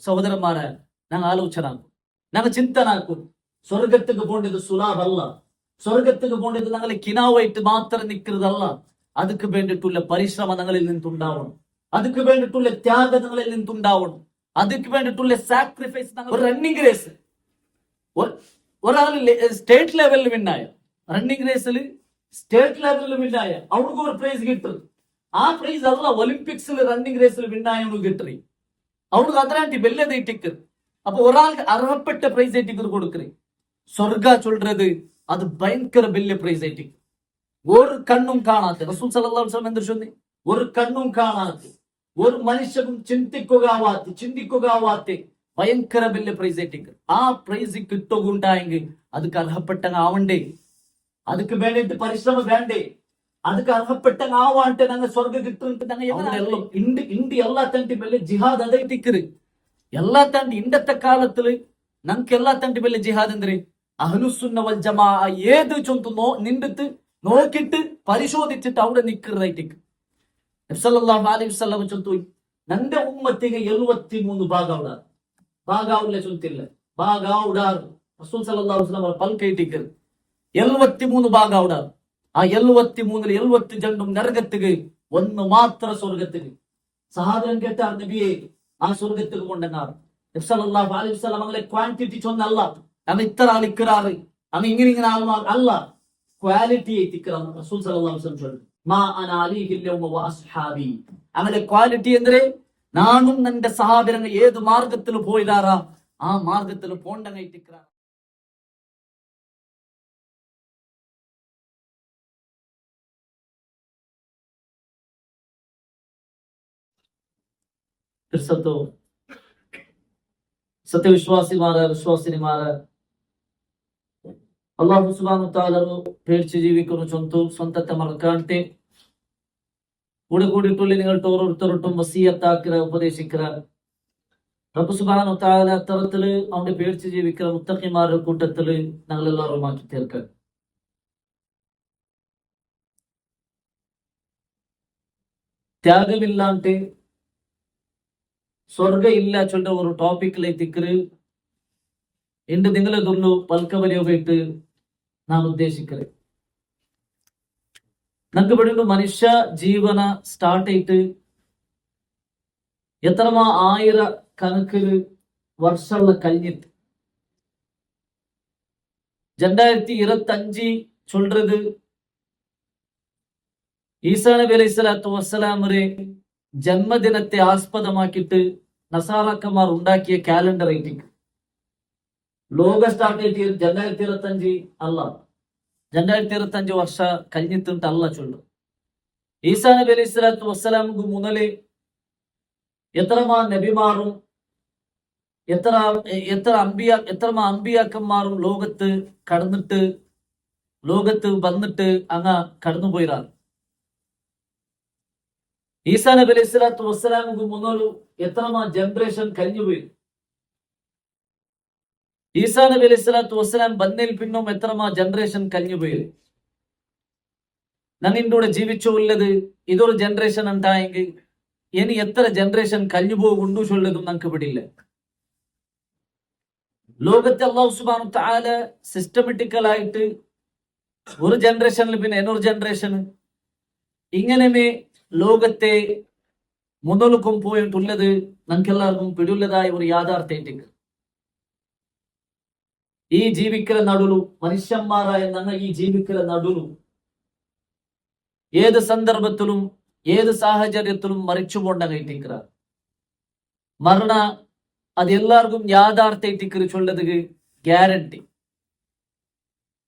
സഹോദരന്മാരെ, ഞങ്ങൾ ആലോചനാക്കും, ഞങ്ങൾ ചിന്തനാക്കും. സ്വർഗത്തേക്ക് പോണ്ടത് സുലാഭല്ല. സ്വർഗത്തേക്ക് പോണ്ടത് ഞങ്ങൾ കിനാവായിട്ട് മാത്രം നിൽക്കുന്നതല്ല. അതുക്ക് വേണ്ടിയിട്ടുള്ള പരിശ്രമം ഞങ്ങളിൽ നിന്നുണ്ടാവണം. അതുക്ക് വേണ്ടിയിട്ടുള്ള ത്യാഗം ഞങ്ങളിൽ നിന്നുണ്ടാവണം. അതുക്ക് വേണ്ടിയിട്ടുള്ള സാക്രിഫൈസ്. ഒരു റണ്ണിങ് റേസ്, ഒരാൾ സ്റ്റേറ്റ് ലെവലിൽ വിന്നായ, റണ്ണിങ് റേസിൽ സ്റ്റേറ്റ് ലെവലിൽ വിന്നായ അവർക്ക് ഒരു പ്രൈസ് കിട്ടും. ആ പ്രൈസ് അല്ല ഒളിമ്പിക്സിൽ റണ്ണിങ് റേസിൽ വിന്നായ കിട്ടി. അവർക്ക് അതിനാട്ടി വെല്ലത് ടിക്കർ. അപ്പൊ ഒരാൾക്ക് അർഹപ്പെട്ട പ്രൈസ് ടിക്കർ കൊടുക്കേ. സ്വർഗ ചൊല്றது അത് ഭയങ്കര വലിയ പ്രൈസ് ടിക്കർ. ഒരു കണ്ണും കാണാത്ത റസൂൽ സല്ലല്ലാഹു അലൈഹി വസല്ലം എന്ത് ചൊല്ലി? ഒരു കണ്ണും കാണാത്ത, ഒരു മനുഷ്യനും ചിന്തിക്കുകയാവാത്ത ഭയങ്കര വലിയ പ്രൈസ് ടിക്കർ. ആ പ്രൈസ് കിട്ടുകയുണ്ടായെങ്കിൽ അതുക്ക് അർഹപ്പെട്ട ആവണ്ടേ, അതുക്ക് വേണ്ടിയിട്ട് പരിശ്രമം വേണ്ടേ, ಅದಕ್ಕೆ ಅರ್ಹಪಟ್ಟ ನಾವು ಅಂಟೆ ನಂಗೆ ಸ್ವರ್ಗ ಗಿಟ್ಟು ಇಂಡಿ ಎಲ್ಲಾ ತಂಟಿ ಮೇಲೆ ಜಿಹಾದ್ ಅದೇ ತಿಕ್ಕರಿ. ಎಲ್ಲಾ ತಂಡಿ ಇಂಡತ್ತ ಕಾಲದಲ್ಲಿ ನಂಗೆ ಎಲ್ಲಾ ತಂಟಿ ಮೇಲೆ ജിഹാദ് ಅಂದ್ರೆ അഹ്ലുസുന്ന വൽ ജമാ ഏത് ചൊന്തു നിണ്ടിട്ട് നോക്കിട്ട് പരിശോധിച്ചിട്ട് അവിടെ നിൽക്കുന്നതായിട്ട് നബി സല്ലല്ലാഹു അലൈഹി വസല്ലം ചൊന്തു, നന്റെ ഉമ്മത്തിಗೆ 73 ഭാഗാവില്ല ചൊന്തില്ല, ഭാഗാവുടാറ്. റസൂൽ സല്ലല്ലാഹു അലൈഹി വസല്ലം പൽക്കൈട്ടിക്കർ 73 ഭാഗാവുടാറ്. ആ 73 72 നരകത്തിക്ക്, ഒന്ന് മാത്രം സ്വർഗത്തിക്ക്. സഹാബൻ കേട്ടാർ, നബിയെ ആ സ്വർഗത്തിക്ക് കൊണ്ടെന്നാർ. നബി സല്ലല്ലാഹു അലൈഹി വസല്ലം അങ്ങനെ ക്വാണ്ടിറ്റി ചൊന്നല്ല, അങ്ങ് ഇത്ര ആളിക്കറാറ്, അങ്ങ് ഇങ്ങനെ ആൾമാർ അല്ല, ക്വാളിറ്റി എത്തിക്കറാണ് റസൂൽ സല്ലല്ലാഹു അലൈഹി വസല്ലം ചൊല്ലു. മാ അന അലൈഹി യൗമ വ അസ്ഹാബി. അങ്ങനെ ക്വാളിറ്റി ಅಂದ್ರೆ നാനും നന്റെ സഹാബിരങ്ങൾ ഏത് മാർഗത്തിൽ പോയിടാറാ ആ മാർഗത്തിൽ പോണ്ടങ്ങ എത്തിക്കറാ. സത്യവിശ്വാസിമാരെ, വിശ്വാസിനിമാരെ, അള്ളാഹു സുബ്ഹാനഹു വ തആലರು പേടിച്ച് ജീവിക്കുന്ന സ്വന്തത്തെ മറക്കാണ്ട് കൂടെ കൂടിയിട്ടുള്ള നിങ്ങൾക്ക് ഓരോരുത്തരോട്ടും വസിയത്താക്കിற ഉപദേശിக்கிற റബ്ബ് സുബ്ഹാനഹു വ തആല അത്തരത്തില് അവന്റെ പേടിച്ച് ജീവിக்கிற മുത്തഖിമാരുടെ കൂട്ടത്തില് ഞങ്ങൾ എല്ലാവരും മാറ്റി തീർക്കാൻ. ത്യാഗമില്ലാണ്ട് ಸ್ವರ್ಗ ಇಲ್ಲ ಚೊಲ್ಲ ஒரு டாபிக்ல திக்ரு இன்று നിങ്ങളെതൊന്നു പൽക്കവലിയോയിട്ട് ഞാൻ ഉദ്ദേശിക്കുന്നത്. നമുക്ക് ഇവിടെ മനുഷ്യ ജീവന സ്റ്റാർട്ട് ആയിട്ട് എത്രമാ 1000 കണക്കില് വർഷമുള്ള കഴിഞ്ഞിട്ട് 2025 ചൊല്றது ഈസാ നബി അലൈഹി സ്വലാത്തു വസ്സലാമറെ ജന്മദിനത്തെ ആസ്പദമാക്കിയിട്ട് നസാറാക്കന്മാർ ഉണ്ടാക്കിയ കാലണ്ടർ ഐറ്റിക്ക് ലോക സ്റ്റാർട്ട് ആയിട്ട് 2025 അല്ല, 2025 വർഷ കഴിഞ്ഞിട്ടുണ്ട് അല്ല ചൊല്ലു. ഈസാ നബി അലൈഹി സ്വലാത്തു വസ്സലാമുക്ക് മുതല് എത്രമാ നബിമാറും എത്രമാ അമ്പിയാക്കന്മാരും ലോകത്ത് വന്നിട്ട് അങ്ങ് കടന്നുപോയിരാണ്. ഈസാ നബി അലൈഹി സ്വലാത്തു വസ്സലാമുക്ക് മുന്നോരു എത്രമാ ജനറേഷൻ കഴിഞ്ഞുപോയി. ഈസാ നബി അലൈഹി സ്വലാത്തു വസ്സലാം ബന്നയിൽ പിന്നും എത്രമാ ജനറേഷൻ കഴിഞ്ഞുപോയി. ഞങ്ങളുടെ കൂടെ ജീവിച്ചുള്ളത് ഇതൊരു ജനറേഷൻ ഉണ്ടായെങ്കിൽ ഇനി എത്ര ജനറേഷൻ കഴിഞ്ഞു പോകുണ്ടു ചൊല്ലതും ഞങ്ങൾക്ക് പിടിയില്ല. ലോകത്തെ അല്ലാഹു സുബ്ഹാനഹു വ തആല സിസ്റ്റമാറ്റിക്കലായിട്ട് ഒരു ജനറേഷനിൽ പിന്നെ എന്നൊരു ജനറേഷൻ ഇങ്ങനെ ലോകത്തെ മുന്നോട്ടും പോയിട്ടുള്ളത് ഞങ്ങൾക്കെല്ലാവർക്കും പിടിയുള്ളതായ ഒരു യാഥാർത്ഥ്യത്തിക്ക്. ഈ ജീവിക്കുന്ന നടുലും മനുഷ്യന്മാരായ ഞങ്ങൾ ഈ ജീവിക്കുന്ന നടുലും ഏത് സന്ദർഭത്തിലും ഏത് സാഹചര്യത്തിലും മരിച്ചു പോണ്ട കൈറ്റിക്ക മരണ അത് എല്ലാവർക്കും യാഥാർത്ഥ്യത്തിക്ക് ചൊല്ലത് ഗ്യാരണ്ടി.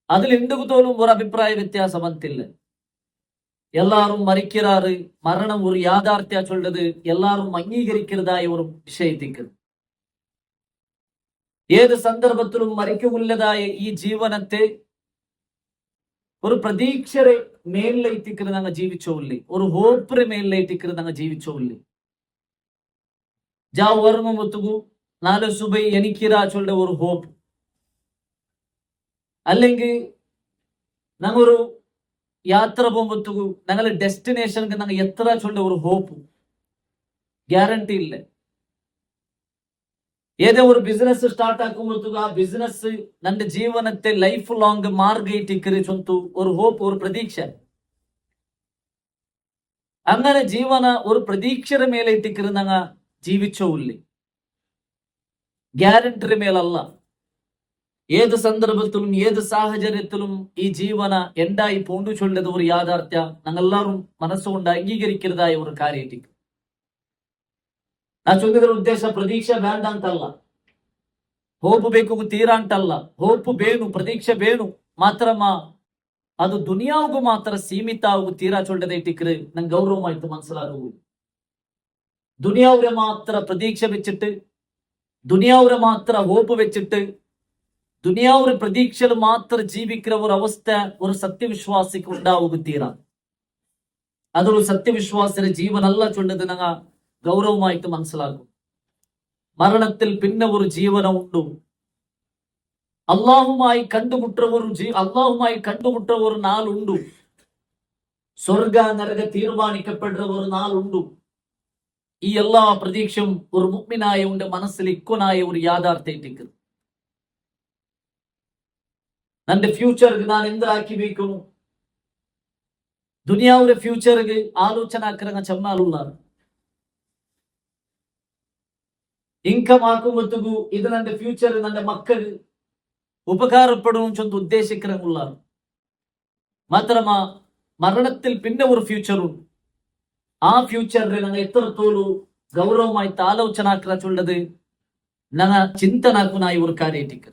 അതിൽ എന്തുതോലും ഒരു അഭിപ്രായ വ്യത്യാസം വന്നില്ല. எல்லாரும் மறிக்கிறாரு, மரணம் ஒரு யாதார்த்தியா சொல்றது எல்லாரும் அங்கீகரிக்கிறதாய ஒரு விஷயத்திற்கு. ഏത് സന്ദർഭത്തിലും മരിക്കുള്ളതായ ഈ ജീവനത്തെ ഒരു പ്രതീക്ഷരെ മേലിലേറ്റിക്കുന്നത് അങ്ങ് ജീവിച്ചോല്ലേ, ഒരു ഹോപ്പിന് മേലിലേറ്റിക്കുന്നത് അങ്ങ് ജീവിച്ചോല്ലേ. ജാ ഓർമ്മ മുത്തുകു നാല് സുബൈ എനിക്കിരാ ചൊല്ല ഒരു ഹോപ്പ്, അല്ലെങ്കിൽ ഞങ്ങൊരു യാത്ര പോകുമ്പോഴത്തേക്കും ഞങ്ങളെ ഡെസ്റ്റിനേഷനിക്ക് ഞങ്ങൾ എത്ര ചൊല്ല ഒരു ഹോപ്പ് ഗ്യാരണ്ടി ഇല്ല. ഏതോ ഒരു ബിസിനസ് സ്റ്റാർട്ട് ആക്കുമ്പോൾ ആ ബിസിനസ് നന്റെ ജീവനത്തെ ലൈഫ് ലോങ് മാർഗയിട്ടിക്കറി ചൊന്തു ഒരു ഹോപ്പ് ഒരു പ്രതീക്ഷ അങ്ങനെ ಜೀವನ ഒരു പ്രതീക്ഷയുടെ ಮೇಲೆ ಇಟ್ಟಿಕ್ಕರೆ ನಂಗ ജീവിച്ചോല്ലേ ഗ്യാരണ്ടിയുടെ മേലല്ല ഏത് സന്ദർഭത്തിലും ഏത് സാഹചര്യത്തിലും ഈ ജീവന എന്തായി പോണ്ടു ചൊല്ലത് ഒരു യാഥാർത്ഥ്യ ഞങ്ങളെല്ലാവരും മനസ്സുകൊണ്ട് അംഗീകരിക്കുന്നതായ ഒരു കാര്യമായിട്ട് ನಾ ಚೊಂದಿದ್ರ ಉದ್ದೇಶ ಪ್ರತೀಕ್ಷೆ ಬೇಡ ಅಂತಲ್ಲ ಹೋಪ್ ಬೇಕು ತೀರಾ ಅಂತಲ್ಲ ಹೋಪ್ ಬೇನು ಪ್ರತೀಕ್ಷೆ ಬೇನು ಮಾತ್ರಮ್ಮ ಅದು ದುನಿಯಾவுக்கு ಮಾತ್ರ ಸೀಮಿತ ಆಗು ತೀರಾ ಚೊಲ್ಲದೆ ಇಟ್ಟಿಕ್ರೆ ನಂಗೆ ಗೌರವമായിട്ട് മനസ്സിലാകും ദുനിയാവുരെ മാത്ര പ്രതീക്ഷ വെച്ചിട്ട് ദുനിയാവുരെ മാത്ര ഹോപ്പ് വെച്ചിട്ട് ദുനിയാവുരെ പ്രതീക്ഷയിൽ മാത്രം ജീവിക്കുന്ന ഒരു അവസ്ഥ ഒരു സത്യവിശ്വാസിക്ക് ഉണ്ടാവുക തീരാ അതൊരു സത്യവിശ്വാസിയുടെ ജീവനല്ല ചൊല്ലത് ഞങ്ങ ഗൗരവമായിട്ട് മനസ്സിലാക്കും മരണത്തിൽ പിന്നെ ഒരു ജീവനം ഉണ്ടു അള്ളാഹുമായി കണ്ടുമുട്ട ഒരു നാളുണ്ടു സ്വർഗ നരക തീരുമാനിക്കപ്പെടുന്ന ഒരു നാളുണ്ടു ഈ എല്ലാ പ്രതീക്ഷയും ഒരു മുഅ്മിനായ ഉന്റെ മനസ്സിൽ ഇക്കൊനായ ഒരു യാഥാർത്ഥ്യത്തിക്ക് നന്റെ ഫ്യൂച്ചർക്ക് ഞാൻ എന്താക്കി വെക്കുന്നു ദുനിയാവുടെ ഫ്യൂച്ചർക്ക് ആലോചന ആക്കറങ്ങ ചെന്നാലുള്ള ഇൻകം ആക്കുമ്പോഴത്തേക്കു ഇത് നന്റെ ഫ്യൂച്ചർ നന്റെ മക്കൾ ഉപകാരപ്പെടും ചൊന്ന് ഉദ്ദേശിക്കുന്ന മാത്രമാ മരണത്തിൽ പിന്നെ ഒരു ഫ്യൂച്ചറും ആ ഫ്യൂച്ചറിൽ ഞങ്ങൾ എത്രത്തോളം ഗൗരവമായിട്ട് ആലോചന ചൊല്ലത് ഞങ്ങൾ ചിന്തനാക്കുനായി ഒരു കാര്യമായിട്ട്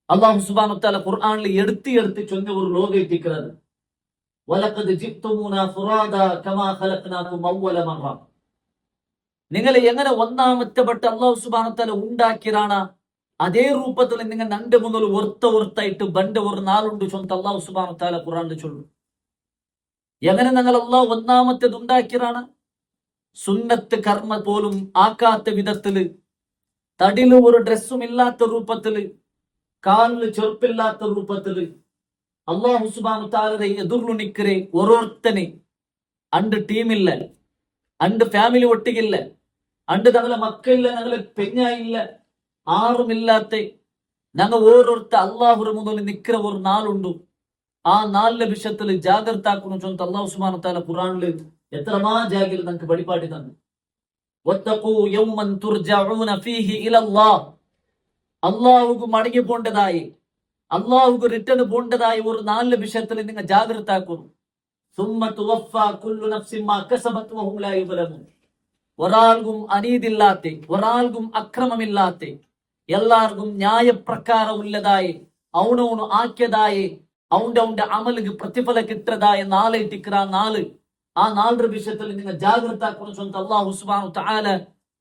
അല്ലാഹു സുബ്ഹാനഹു വ തആല ഖുർആനിൽ എടുത്ത് ചൊന്ന ഒരു ലോകമായിട്ടിരിക്കുന്നത് വലഖദ് ജിത്തുമുനാ ഫുറാദാ കമാ ഖലഖനാകും അവ്വല മറ നിങ്ങൾ എങ്ങനെ ഒന്നാമത്തെ വട്ടം അല്ലാഹു സുബ്ഹാനഹു വ തആല ഉണ്ടാക്കിയതാണ് അതേ രൂപത്തിൽ നിങ്ങൾ നന്റെ മുന്നിൽ ഒർത്തായിട്ട് ബണ്ട ഒരു നാളുണ്ട് ചൊന്ത അല്ലാഹു സുബ്ഹാനഹു വ തആല ഖുർആനിൽ ചൊല്ലും എങ്ങനെ നിങ്ങൾ അല്ലാഹു ഒന്നാമത്തേത് ഉണ്ടാക്കിയതാണ് സുന്നത്ത് കർമ്മ പോലും ആക്കാത്ത വിധത്തില് തടില് ഒരു ഡ്രസ്സും ഇല്ലാത്ത രൂപത്തില് കാലില് ചെറുപ്പില്ലാത്ത രൂപത്തില് അല്ലാഹു സുബ്ഹാനഹു വ തആലയുടെ എതിർലു നിക്കരെ ഓരോരുത്തനെ അണ്ട് ടീമില്ല അണ്ട് ഫാമിലി ഒട്ടിക്കില്ല അണ്ട് ഞങ്ങളെ മക്കളില്ല ഞങ്ങളെ പെഞ്ഞായില്ല ആറുമില്ലാത്ത ഞങ്ങൾ ഓരോരുത്തർ അള്ളാഹുര മുന്നിൽ നിൽക്കുന്ന ഒരു നാളുണ്ട് ആ നാലിന്റെ വിഷയത്തിൽ ജാഗ്രത ആക്കുന്നു ചൊന്ന അല്ലാഹു സുബ്ഹാനഹു വ തആല ഖുർആനിൽ എത്രമാ ജാഗ്രത നമുക്ക് പഠിപ്പാട്ടി തന്നു വത്തഖൂ യൗമൻ തുർജഊന ഫീഹി ഇലല്ലാഹ് അല്ലാഹുക്ക് മടങ്ങി പോണ്ടതായി അല്ലാഹുക്ക് റിട്ടേൺ പോണ്ടതായി ഒരു നാലിന്റെ വിഷയത്തിൽ നിങ്ങൾ ജാഗ്രത ആക്കുന്നു സുമ്മ തുവഫാ കുല്ലു നഫ്സിൻ മാ കസബത് വഹും ലാ യുസ്ലമൂൻ ഒരാൾക്കും അനീതില്ലാത്ത ഒരാൾക്കും അക്രമമില്ലാത്ത എല്ലാവർക്കും ന്യായപ്രകാരം ഉള്ളതായി അവനവನು ആക്കിയതായി അവന്റെ അമലിക്ക് പ്രതിഫല കിട്ടതായ നാളെ ഇട്ടിക്കിற നാള് ആ നാളുടെ വിഷയത്തിൽ നിങ്ങൾ ജാഗ്രത ആക്കണം അല്ലാഹു സുബ്ഹാനഹു വ തആല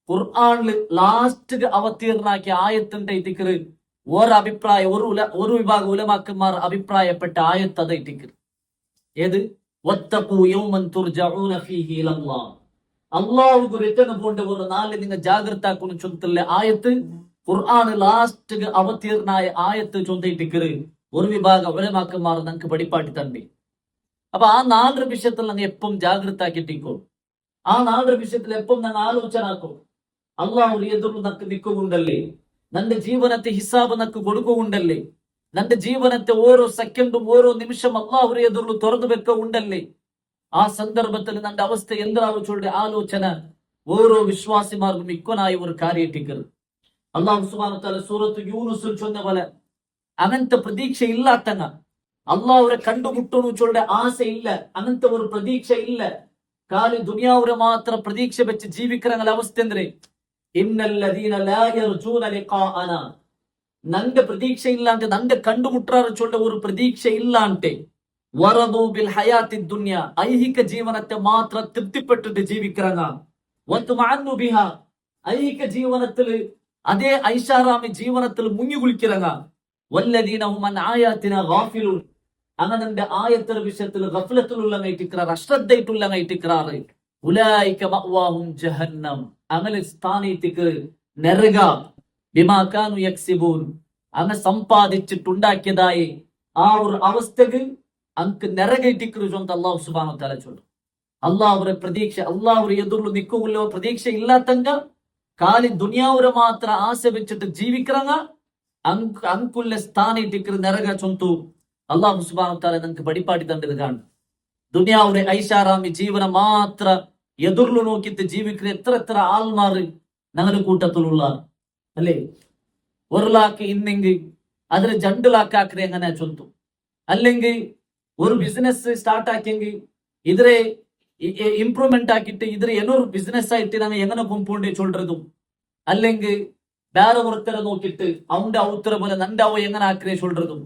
ഖുർആനിൽ ലാസ്റ്റ് അവതീർണാക്കിയ ആയത്തിന്റെ ഇട്ടിക്കിറ് ഒരു അഭിപ്രായം ഒരു വിഭാഗം ഉലമാക്കന്മാർ അഭിപ്രായപ്പെട്ട ആയത്ത് അത് ഇട്ടിക്കിറ് ഏത് വത്തഖൂ യൗമൻ തുർജഊന ഫീഹി ഇലല്ലാഹ് അല്ലാഹുക്ക് റിട്ടേൺ പോണ്ട ഒരു നാളിൽ നിങ്ങൾ ജാഗ്രത ആക്കണം ചൊന്തല്ല ആയത്ത് ഖുർആൻ ലാസ്റ്റ് അവതീർണായ ആയത്ത് ചൊന്തയിട്ടിക്കിറ് ഒരു വിഭാഗം ഉലമാക്കന്മാർ നമുക്ക് പഠിപ്പാട്ടി തന്നെ അപ്പൊ ആ നാളെ വിഷയത്തിൽ ഞങ്ങൾ എപ്പം ജാഗ്രത ആക്കിയിട്ടിക്കോ ആ നാളെ വിഷയത്തിൽ എപ്പം ഞങ്ങൾ ആലോചന ആക്കും അള്ളാഹു എതിർന്ന് നക്ക് നിൽക്കുകൊണ്ടല്ലേ നന്റെ ജീവനത്തെ ഹിസാബ് നക്ക് കൊടുക്കുകൊണ്ടല്ലേ നന്റെ ജീവനത്തെ ഓരോ സെക്കൻഡും ഓരോ നിമിഷം അള്ളാഹു എതിർന്ന് തുറന്നു വെക്കുണ്ടല്ലേ ആ സന്ദർഭത്തിൽ നന്റെ അവസ്ഥ എന്താവുച്ചുള്ള ആലോചന ഓരോ വിശ്വാസിമാർക്കും ഇക്കൊനായ ഒരു കാര്യമായിട്ടിക്കരുത് അല്ലാഹു സുബ്ഹാനഹു വ തആല സൂറത്ത് യൂനുസിൽ ചൊന്ന പോലെ അങ്ങനത്തെ പ്രതീക്ഷ ഇല്ലാത്തങ്ങ അള്ളാഹുരെ കണ്ടുമുട്ടണു ചൊല്ല ആശ ഇല്ല അങ്ങനത്തെ ഒരു പ്രതീക്ഷ ഇല്ല കാലി ദുനിയാവുരെ മാത്ര പ്രതീക്ഷ വെച്ച് ജീവിക്കുന്ന അവസ്ഥ എന്തിനെ ഇന്നല്ലദീന ലാ യർജൂന ലിഖാഅന നന്റെ പ്രതീക്ഷ ഇല്ലാണ്ട് നന്റെ കണ്ടുമുട്ടാറ് ചൊല്ല ഒരു പ്രതീക്ഷ ഇല്ലാണ്ട് വറദൂ ബിൽ ഹയാത്തി ദുനിയ ഐഹിക ജീവനത്തെ മാത്ര തൃപ്തിപ്പെട്ടിട്ട് ജീവിക്കുന്ന വതുമഅന്നു ബിഹാ ഐഹിക ജീവനത്തിൽ അതേ ഐഷാറാമി ജീവനത്തിൽ മുങ്ങി കുളിക്കുന്ന വല്ലദീന ഹും അൻ ആയാതിന ഗാഫിലൂൻ അങ്ങനെ ആയത്തിന്റെ വിഷയത്തിൽ ഗഫലത്തിലുള്ള അശ്രദ്ധയിട്ടുള്ള ഉലൈക മഅവാഹും ജഹന്നം അങ്ങനെ സ്ഥാനത്തേക്ക് നരക ബിമാ കാനു യക്സിബൂൻ അങ്ങനെ സമ്പാദിച്ചിട്ടുണ്ടാക്കിയതായി ആ ഒരു അവസ്ഥക്ക് അങ്ക് നരകയിട്ടിക്കു ചൊന്ത അല്ലാഹു സുബ്ഹാനഹു വ തആല ചൊല്ലും അല്ലാഹുവിന്റെ പ്രതീക്ഷ അല്ലാഹുവിന്റെ എതിർല് നിൽക്കുമല്ലോ പ്രതീക്ഷ ഇല്ലാത്തങ്ക കാലി ദുനിയാവുരെ മാത്ര ആശ വെച്ചിട്ട് ജീവിക്കറങ്ങ ಅಂಕುಲ್ಲೆ ಸ್ಥಾನ ಇಟ್ಟಿಕ್ರ ನೆರಗ ಚೊಂತು ಅಲ್ಲಾಹು ಸುಬ್ಹಾನಹು ವ ತಆಲ ನಂಗೆ ಬಡಿಪಾಡಿ ತಂದಿರುಗಾണ് ദുനിയാവുടെ ഐഷാറാമി ജീവന മാത്ര എതിർലു നോക്കിയിട്ട് ജീവിക്കുന്ന എത്ര എത്ര ആൾമാർ ഞങ്ങളുടെ കൂട്ടത്തിലുള്ള അല്ലേ. 1 ലാഖ് ഇന്നെങ്കിൽ അതിന് 2 ലാഖ് ആക്കിയത് എങ്ങനെ ചൊല്ലും. അല്ലെങ്കിൽ ഒരു ബിസിനസ് സ്റ്റാർട്ട് ആക്കിയെങ്കിൽ ഇതിരെ ഇംപ്രൂവ്മെന്റ് ആക്കിയിട്ട് ഇതിരെ എന്നൊരു ബിസിനസ് ആയിട്ട് ഞങ്ങൾ എങ്ങനെ കൊണ്ടുപോണ്ടേ ചൊല്ലതും. അല്ലെങ്കിൽ ಬೇರೆ ಒರ್ತರ ನೋಕಿಟ್ಟು ಅವನ ಔತರ പോലെ നന്റെ അവ എങ്ങനെ ആക്കിരേ ചൊല്ലതും.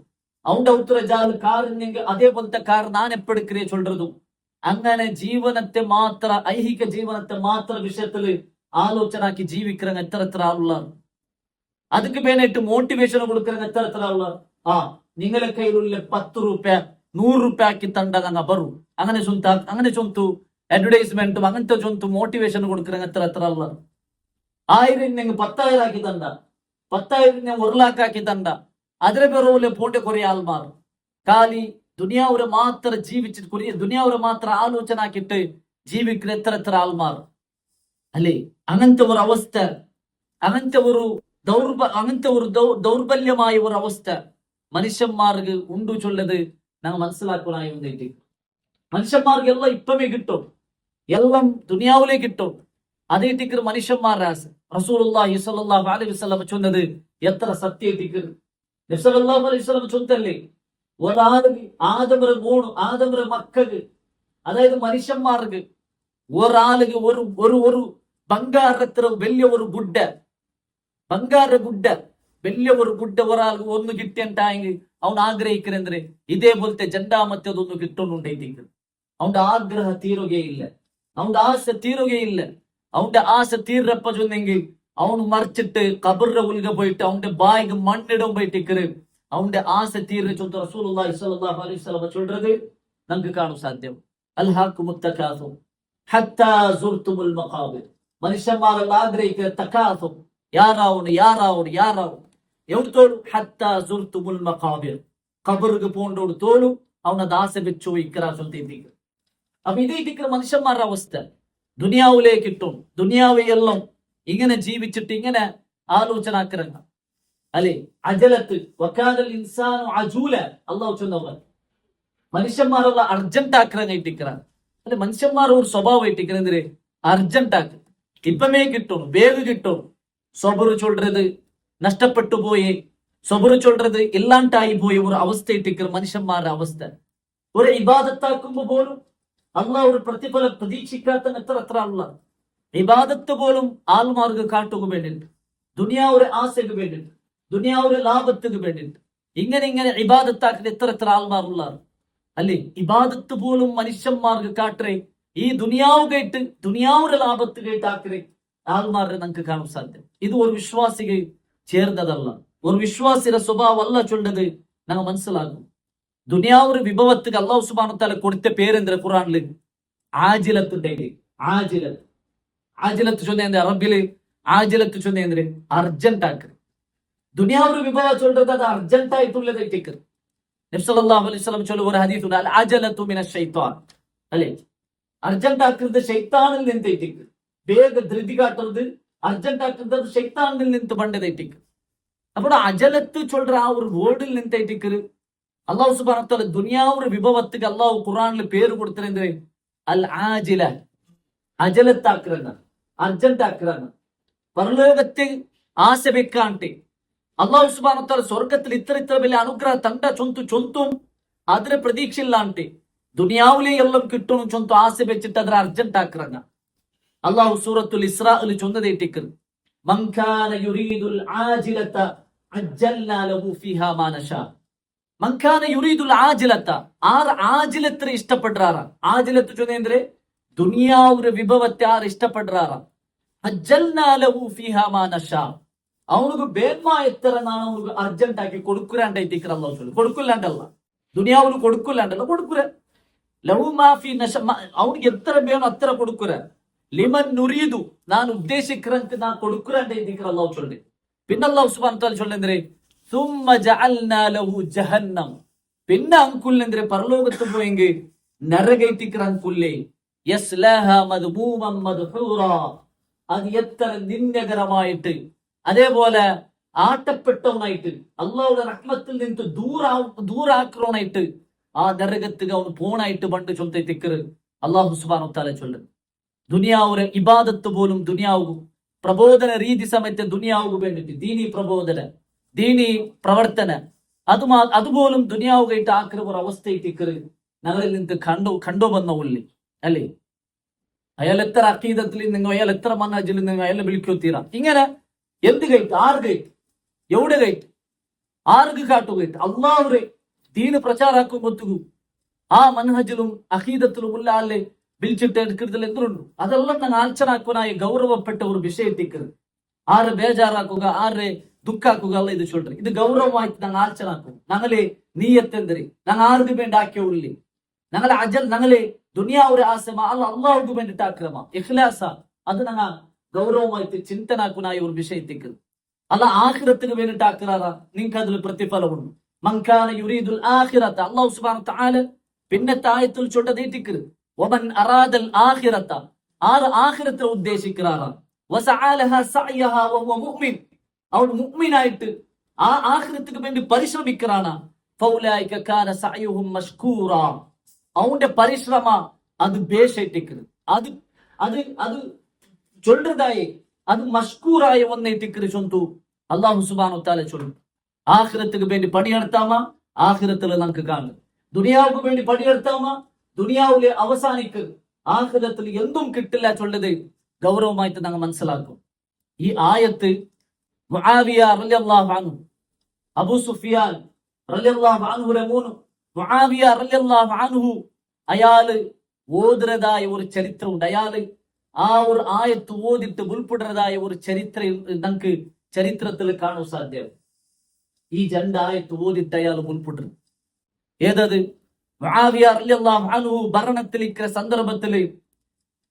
അവന്റെ ഔത്ര ജാൽ കാറിനെങ്കിൽ അതേപോലത്തെ കാർ ഞാൻ എപ്പെടുക്കരേ ചൊല്ലതും. അങ്ങനെ ജീവനത്തെ മാത്ര ഐഹിക ജീവനത്തെ മാത്ര വിഷയത്തിൽ ആലോചനാക്കി ജീവിക്കുന്ന എത്ര എത്ര ആളുള്ള. ಅದಕ್ಕೆ ಬೇನಿಟ್ಟು ಮೋಟಿವೇಶನ್ കൊടുക്കുന്ന എത്ര എത്ര ആളുള്ള. നിങ്ങളെ കയ്യിലുള്ള 10 രൂപ 100 രൂപ ആക്കി തണ്ടങ്ങ ബറു അങ്ങനെ ചൊന്തു അഡ്വർടൈസ്മെന്റും അങ്ങനത്തെ ചൊന്തു മോട്ടിവേഷൻ കൊടുക്കുന്ന എത്ര എത്ര ആളുള്ള. 1000 നിങ്ങൾ 10,000 ആക്കി തണ്ട, 10,000 ഞാൻ 1 ലാഖ് ആക്കി തണ്ട. അതിരെ പേരോലെ പോട്ടെ കുറെ ആൾമാർ കാലി ദുനിയാവുരെ മാത്ര ജീവിച്ചിട്ട് കുറെ ദുനിയാവുരെ മാത്ര ആലോചന ആക്കിയിട്ട് ജീവിക്കുന്ന എത്ര എത്ര ആൾമാർ അല്ലേ. അങ്ങനത്തെ ഒരു അവസ്ഥ, അങ്ങനത്തെ ഒരു ദൗർബല്യമായ ഒരു അവസ്ഥ മനുഷ്യന്മാർക്ക് ഉണ്ടു ചൊല്ലത് ഞങ്ങൾ മനസ്സിലാക്കണായി വന്നിട്ട്. മനുഷ്യന്മാർക്ക് എല്ലാം ഇപ്പമേ കിട്ടും, എല്ലാം ദുനിയാവിലേ കിട്ടും. അതേ ടിക്കർ മനുഷ്യന്മാരുടെ ആശ. റസൂലുള്ളാഹി സ്വല്ലല്ലാഹു അലൈഹി വസല്ലം ചൊന്നത് എത്ര സത്യ ടിക്കർ. നബി സല്ലല്ലാഹു അലൈഹി വസല്ലം ചൊന്തല്ലേ ഒരാൾക്ക് ആദമര മക്കൾക്ക്, അതായത് മനുഷ്യന്മാർക്ക് ഒരാൾക്ക് ഒരു ಬಂಗಾರತ್ರ വലിയ ഒരു ഗുഡ്ഡ, ಬಂಗಾರ ಗುಡ್ಡ വലിയ ഒരു ഗുഡ്ഡ ഒരാൾക്ക് ഒന്ന് കിട്ടിയണ്ടായെങ്കിൽ അവൻ ആഗ്രഹിക്കുന്നേ ഇതേപോലത്തെ ജണ്ടാ ಮತ್ತೆ ಅದೊಂದು കിട്ടുന്നുണ്ടെങ്കിൽ അവന്റെ ആഗ്രഹം തീരുകയില്ല, അവന്റെ ആശ തീരുകയില്ല. അവന്റെ ആശ തീർന്നപ്പ ചൊന്നെങ്കിൽ അവന് മറിച്ചിട്ട് കബറിന്റെ ഉള്ളിൽ പോയിട്ട് അവന്റെ ബാഗ് മണ്ണിടം പോയിട്ടിക്കറ് അവന്റെ ആശ തീർന്ന് ചൊന്ന് റസൂലുള്ളാഹി സ്വല്ലല്ലാഹു അലൈഹി വസല്ലം ചൊല്ലുന്നത് നമുക്ക് കാണാൻ സാധ്യം. അൽഹാക്കുമുത് തകാസുർ ഹത്താ സുർതുമുൽ മഖാബിർ. മനുഷ്യന്മാരെല്ലാം ആഗ്രഹിക്കുക തകാസുർ, യാറാവണം എവിടെ തോളും ഹത്താ സുർതുമുൽ മഖാബിർ. ഖബർക്ക് പോണ്ടോട് തോളും അവനത് ആശ വെച്ചോ ഇക്കറാ ചൊല്ലിയിരിക്കുക. അപ്പൊ ഇതേ ഇരിക്കുന്ന മനുഷ്യന്മാരുടെ അവസ്ഥ ദുനിയാവിലേക്ക് കിട്ടും. ദുനിയാവെയെല്ലാം ഇങ്ങനെ ജീവിച്ചിട്ട് ഇങ്ങനെ ആലോചന ആക്കിറങ്ങ അല്ലെ. അജലത്ത് വകാനൽ ഇൻസാനു അജൂല. അള്ളാഹു ചൊന്നവർ മനുഷ്യന്മാരെಲ್ಲ അർജന്റ് ആക്കിറങ്ങ ഇട്ടിക്കറ അല്ലെ. മനുഷ്യന്മാർ ഒരു സ്വഭാവം ഇട്ടിക്കറേ അർജന്റ് ആക്ക്, ഇപ്പമേ കിട്ടും, വേഗം കിട്ടും. സ്വബറ് ചൊല്ലത് നഷ്ടപ്പെട്ടു പോയി, സ്വബറ് ചൊല്ലത് ഇല്ലാണ്ടായി പോയി ഒരു അവസ്ഥ ഇട്ടിക്കർ മനുഷ്യന്മാരുടെ അവസ്ഥ. ഒരു ഇബാദത്താക്കുമ്പോ പോലും അള്ളാഹ് ഒരു പ്രതിഫലം പ്രതീക്ഷിക്കാത്ത എത്ര എത്ര ആളുള്ള. ഇബാദത്ത് പോലും ആൾമാർക്ക് കാട്ടുക വേണ്ടിട്ട്, ദുനിയാവുരെ ആശയ്ക്ക് വേണ്ടിട്ട്, ദുനിയാവുരെ ലാഭത്തിന് വേണ്ടിട്ട് ഇങ്ങനെ ഇബാദത്താക്കുന്ന എത്ര എത്ര ആൾമാരുള്ള അല്ലേ. ഇബാദത്ത് പോലും മനുഷ്യന്മാർക്ക് കാട്ടേ ഈ ദുനിയാവ് കേട്ട് ദുനിയാവുരെ ലാഭത്ത് കേട്ടാക്കേ ആൾമാരെ നമുക്ക് കാണാൻ സാധ്യം. ഇത് ഒരു വിശ്വാസിക്ക് ചേർന്നതല്ല, ഒരു വിശ്വാസിയുടെ സ്വഭാവം അല്ല ചൊല്ലത് ഞങ്ങൾ മനസ്സിലാക്കും. ദുനിയാവൊരു വിഭവത്തുക്ക് അല്ലാഹു സുബ്ഹാനഹു വ തആല കൊടുത്ത പേരെന്താ ഖുർആനിൽ? ആജിലത്തുണ്ട്. ആജിലത്ത് ചൊല്ലേന്ദ്ര അറബില് ആജിലത്ത് ചൊല്ലേന്ദ്ര അർജന്റ് ആക്ക്. ദുനിയാവൊരു വിഭവ ചൊല്ലത് അത് അർജന്റ് ആയിട്ടുള്ളത് ടിക്കർ. നബി സല്ലല്ലാഹു അലൈഹി വസല്ലം ചൊല്ലുന്ന ഒരു ഹദീസുണ്ട്, അൽ അജലത്തു മിനശ് ശൈത്താൻ അല്ലേ. അർജന്റ് ആക്കുന്നത് ശൈത്താനിൽ നിന്ന് ടിക്കർ. വേഗ ധൃതി കാട്ടുന്നത് അർജന്റ് ആക്കുന്നത് ശൈത്താനിൽ നിന്ന് പണ്ടത് ടിക്കർ. അപ്പോൾ അജലത്ത് ചൊല്ലുற ആ ഒരു വേർഡിൽ നിന്ന് ടിക്കർ അള്ളാഹു സുബ്ഹാനഹു വ തആല ദുനിയാവുടെ വിഭവത്തുക്ക് അള്ളാഹു ഖുർആനിൽ പേര് കൊടുത്തിരുന്നത് അൽ ആജില. അജലത്താക്കിറങ്ങ, അർജന്റ് ആക്കിറങ്ങ. പരലോകത്തെ ആശ വെക്കാണ്ട് അള്ളാഹു സുബ്ഹാനഹു വ തആല സ്വർഗത്തിൽ ഇത്ര വലിയ അനുഗ്രഹ തണ്ട ചൊന്തും അതിന് പ്രതീക്ഷ ഇല്ലാണ്ട് ദുനിയാവിലെ എല്ലാം കിട്ടണം ചൊന്തു ആശ വെച്ചിട്ട് അതിന് അർജന്റ് ആക്കിറങ്ങ. അള്ളാഹു സൂറത്തുൽ ഇസ്രായിൽ ചൊന്നതേറ്റിക്കർ മൻ കാന യുരീദുൽ ആജിലത അജ്ജൽനാ ലഹു ഫീഹാ മാ നശാ. മൻ കാന യുരീദുൽ ആജിലത, ആർ ആജിലത്തെ ഇഷ്ടപ്പെടുറാറ. ആജിലത്ത് ചൊന്നേന്ദ്രെ ദുനിയാവുടെ വിഭവത്തെ ആർ ഇഷ്ടപ്പെടുറാറ. അജ്ജൽനാ ലഹു ഫീഹാ മാ നശാ. അവനുക്ക് ಬೇಗ എത്ര നാണ് അവനുക്ക് അർജന്റ് ആക്കി കൊടുക്കുരാണ്ടായിട്ടിക്കർ അള്ളാഹു ചൊല്ലു. കൊടുക്കില്ലാണ്ടല്ല, ദുനിയാവിന് കൊടുക്കില്ലാണ്ടല്ല, കൊടുക്കുര. ലഹു മാ ഫീ നശാ, അവനുക്ക് എത്ര വേണം അത്ര കൊടുക്കുര. ലിമൻ നുരീദു, ഞാൻ ഉദ്ദേശിக்கிறಂತೆ ഞാൻ കൊടുക്കുരാണ്ടായിട്ടിക്കർ അള്ളാഹു ചൊല്ലു. പിന്നെ അള്ളാഹു സുബ്ഹാനഹു വ തആല ചൊല്ലുന്നേ സുമ്മ ജഅൽനാ ലഹു ജഹന്നം. പിന്നെ അങ്കുല്ലെന്ദ്രെ പരലോകത്ത് പോയെങ്കിൽ നരകൈറ്റിക്കർ അങ്കുല്ലേ യസ്ലാഹ മദ്മൂമൻ മദ്ഹൂറ. അത് എത്ര നിന്ദകരമായിട്ട്, അതേപോലെ ആട്ടപ്പെട്ടവനായിട്ട്, അള്ളാഹുടെ റഹ്മത്തിൽ നിന്ന് ദൂരാക്കണമായിട്ട് ആ നരകത്തുക അവന് പോണായിട്ട് പണ്ട് ചൊല്ലത്തെ തിക്കറ് അള്ളാഹു സുബ്ഹാനഹു വ തആല ചൊല്ലും. ദുനിയാവുരെ ഇബാദത്ത് പോലും ദുനിയാവും പ്രബോധന രീതി സമയത്ത് ദുനിയാവുക വേണ്ടിട്ട് ദീനി പ്രബോധന, ദീനി പ്രവർത്തന അതുപോലും ദുനിയാവുകയിട്ട് ആക്കുന്ന ഒരു അവസ്ഥയിട്ടിക്കറ് ഞങ്ങളിൽ നിന്ന് കണ്ടുവന്ന ഉള്ളി അല്ലേ. അയാൾ എത്ര അക്കീദത്തിൽ നിങ്ങൾ, അയാൾ എത്ര മന്നജിൽ നിങ്ങൾ അയാളെ വിളിക്കോത്തീറ, ഇങ്ങനെ എന്ത് കയറ്റ്, ആറ് കയറ്റ്, എവിടെ കയറ്റ്, ആർക്ക് കാട്ടുകയറ്റ്, അള്ളാഹുരെ ദീന് പ്രചാരാക്കും കൊത്തുകു ആ മൻഹജിലും അഖീദത്തിലും ഉള്ള ആളെ വിളിച്ചിട്ട് എടുക്കുന്നതിൽ എന്തുണ്ട്. അതെല്ലാം ഞാൻ ആൽച്ചനാക്കുവാനായി ഗൗരവപ്പെട്ട ഒരു വിഷയത്തിക്കരുത്. ആരെ ബേജാറാക്കുക, ആരെ ദുഃഖാക്കുക അല്ല ഇത് ചൊല്ലു. ഇത് ഗൗരവമായിട്ട് ഞങ്ങൾ ആൽച്ചനാക്കും. ഞങ്ങളെ നീയത്തെന്തരി ഞങ്ങൾ ആർക്ക് വേണ്ടി ആക്കിയുള്ളി, ഞങ്ങളെ അജൽ ഞങ്ങളെ ദുനിയാവുരെ ആസമ അല്ല അള്ളാഹുക്ക് വേണ്ടിട്ട് ആക്രമ ഇഖ്ലാസ, അത് ഞങ്ങൾ ഗൗരവമായിട്ട് ചിന്തനാക്കുനായ ഒരു വിഷയത്തിക്കരുത്. അല്ല ആഖിറത്തിന് വേണ്ടിട്ട് ആക്കുറാറാ, നിങ്ങൾക്ക് അതിൽ പ്രതിഫലമുണ്ട്. മൻകാന യുരീദുൽ ആഖിറത, അല്ലാഹു സുബ്ഹാനഹു വ തആല പിന്നത്തെ ആയത്തിൽ ചൊല്ലതേറ്റിക്കരുത്. വമൻ അറാദൽ ആഖിറത, ആറ് ആഖിറത്തെ ഉദ്ദേശിക്കുകയാണ്, വസഅലഹ സഅയഹ വഹുവ മുഅ്മിൻ, അവൻ മുഅ്മിനായിട്ട് ആ ആഖിറത്തിക്ക് വേണ്ടി പരിശ്രമിക്കുകയാണ്, ഫൗലൈക കാന സഅയുഹും മഷ്കൂറ, അവന്റെ പരിശ്രമ അത് ബേഷായിട്ടിക്കരുത്, അത് അത് അത് ചൊല്ലതായി അത് മഷ്കൂറായ ഒന്നേറ്റിക്കരു ചൊന്തു അല്ലാഹു സുബ്ഹാനഹു വ തആല ചൊല്ലും. ആഖിറത്തിക്ക് വേണ്ടി പണിയെടുത്താമ ആഖിറത്തിൽ നമുക്ക് കാണും, ദുനിയാവുക്ക് വേണ്ടി പണിയെടുത്താമ ദുനിയാവിലെ അവസാനിക്ക് ആഖിറത്തിൽ എന്തും കിട്ടില്ല ചൊല്ലത് ഗൗരവമായിട്ട് ഞങ്ങൾ മനസ്സിലാക്കും. ഈ ആയത്ത് മുആവിയ റളിയല്ലാഹു അൻഹു, അബൂ സുഫിയാൻ റളിയല്ലാഹു അൻഹുരെ മോന് മുആവിയ റളിയല്ലാഹു അൻഹു അയാള് ഓതുന്നതായ ഒരു ചരിത്രമുണ്ട്. അയാള് ആ ഒരു ആയത്ത് ഓതിട്ട് ഉൾപ്പെടുന്നതായ ഒരു ചരിത്രം നമുക്ക് ചരിത്രത്തിൽ കാണാൻ സാധ്യത. ഈ രണ്ടായത്ത് ഓതിട്ട് അയാൾ ഉൾപ്പെടുന്നു. ഏതത്? മുആവിയ റളിയല്ലാഹു അൻഹു ഭരണത്തിലിരിക്കുന്ന സന്ദർഭത്തില്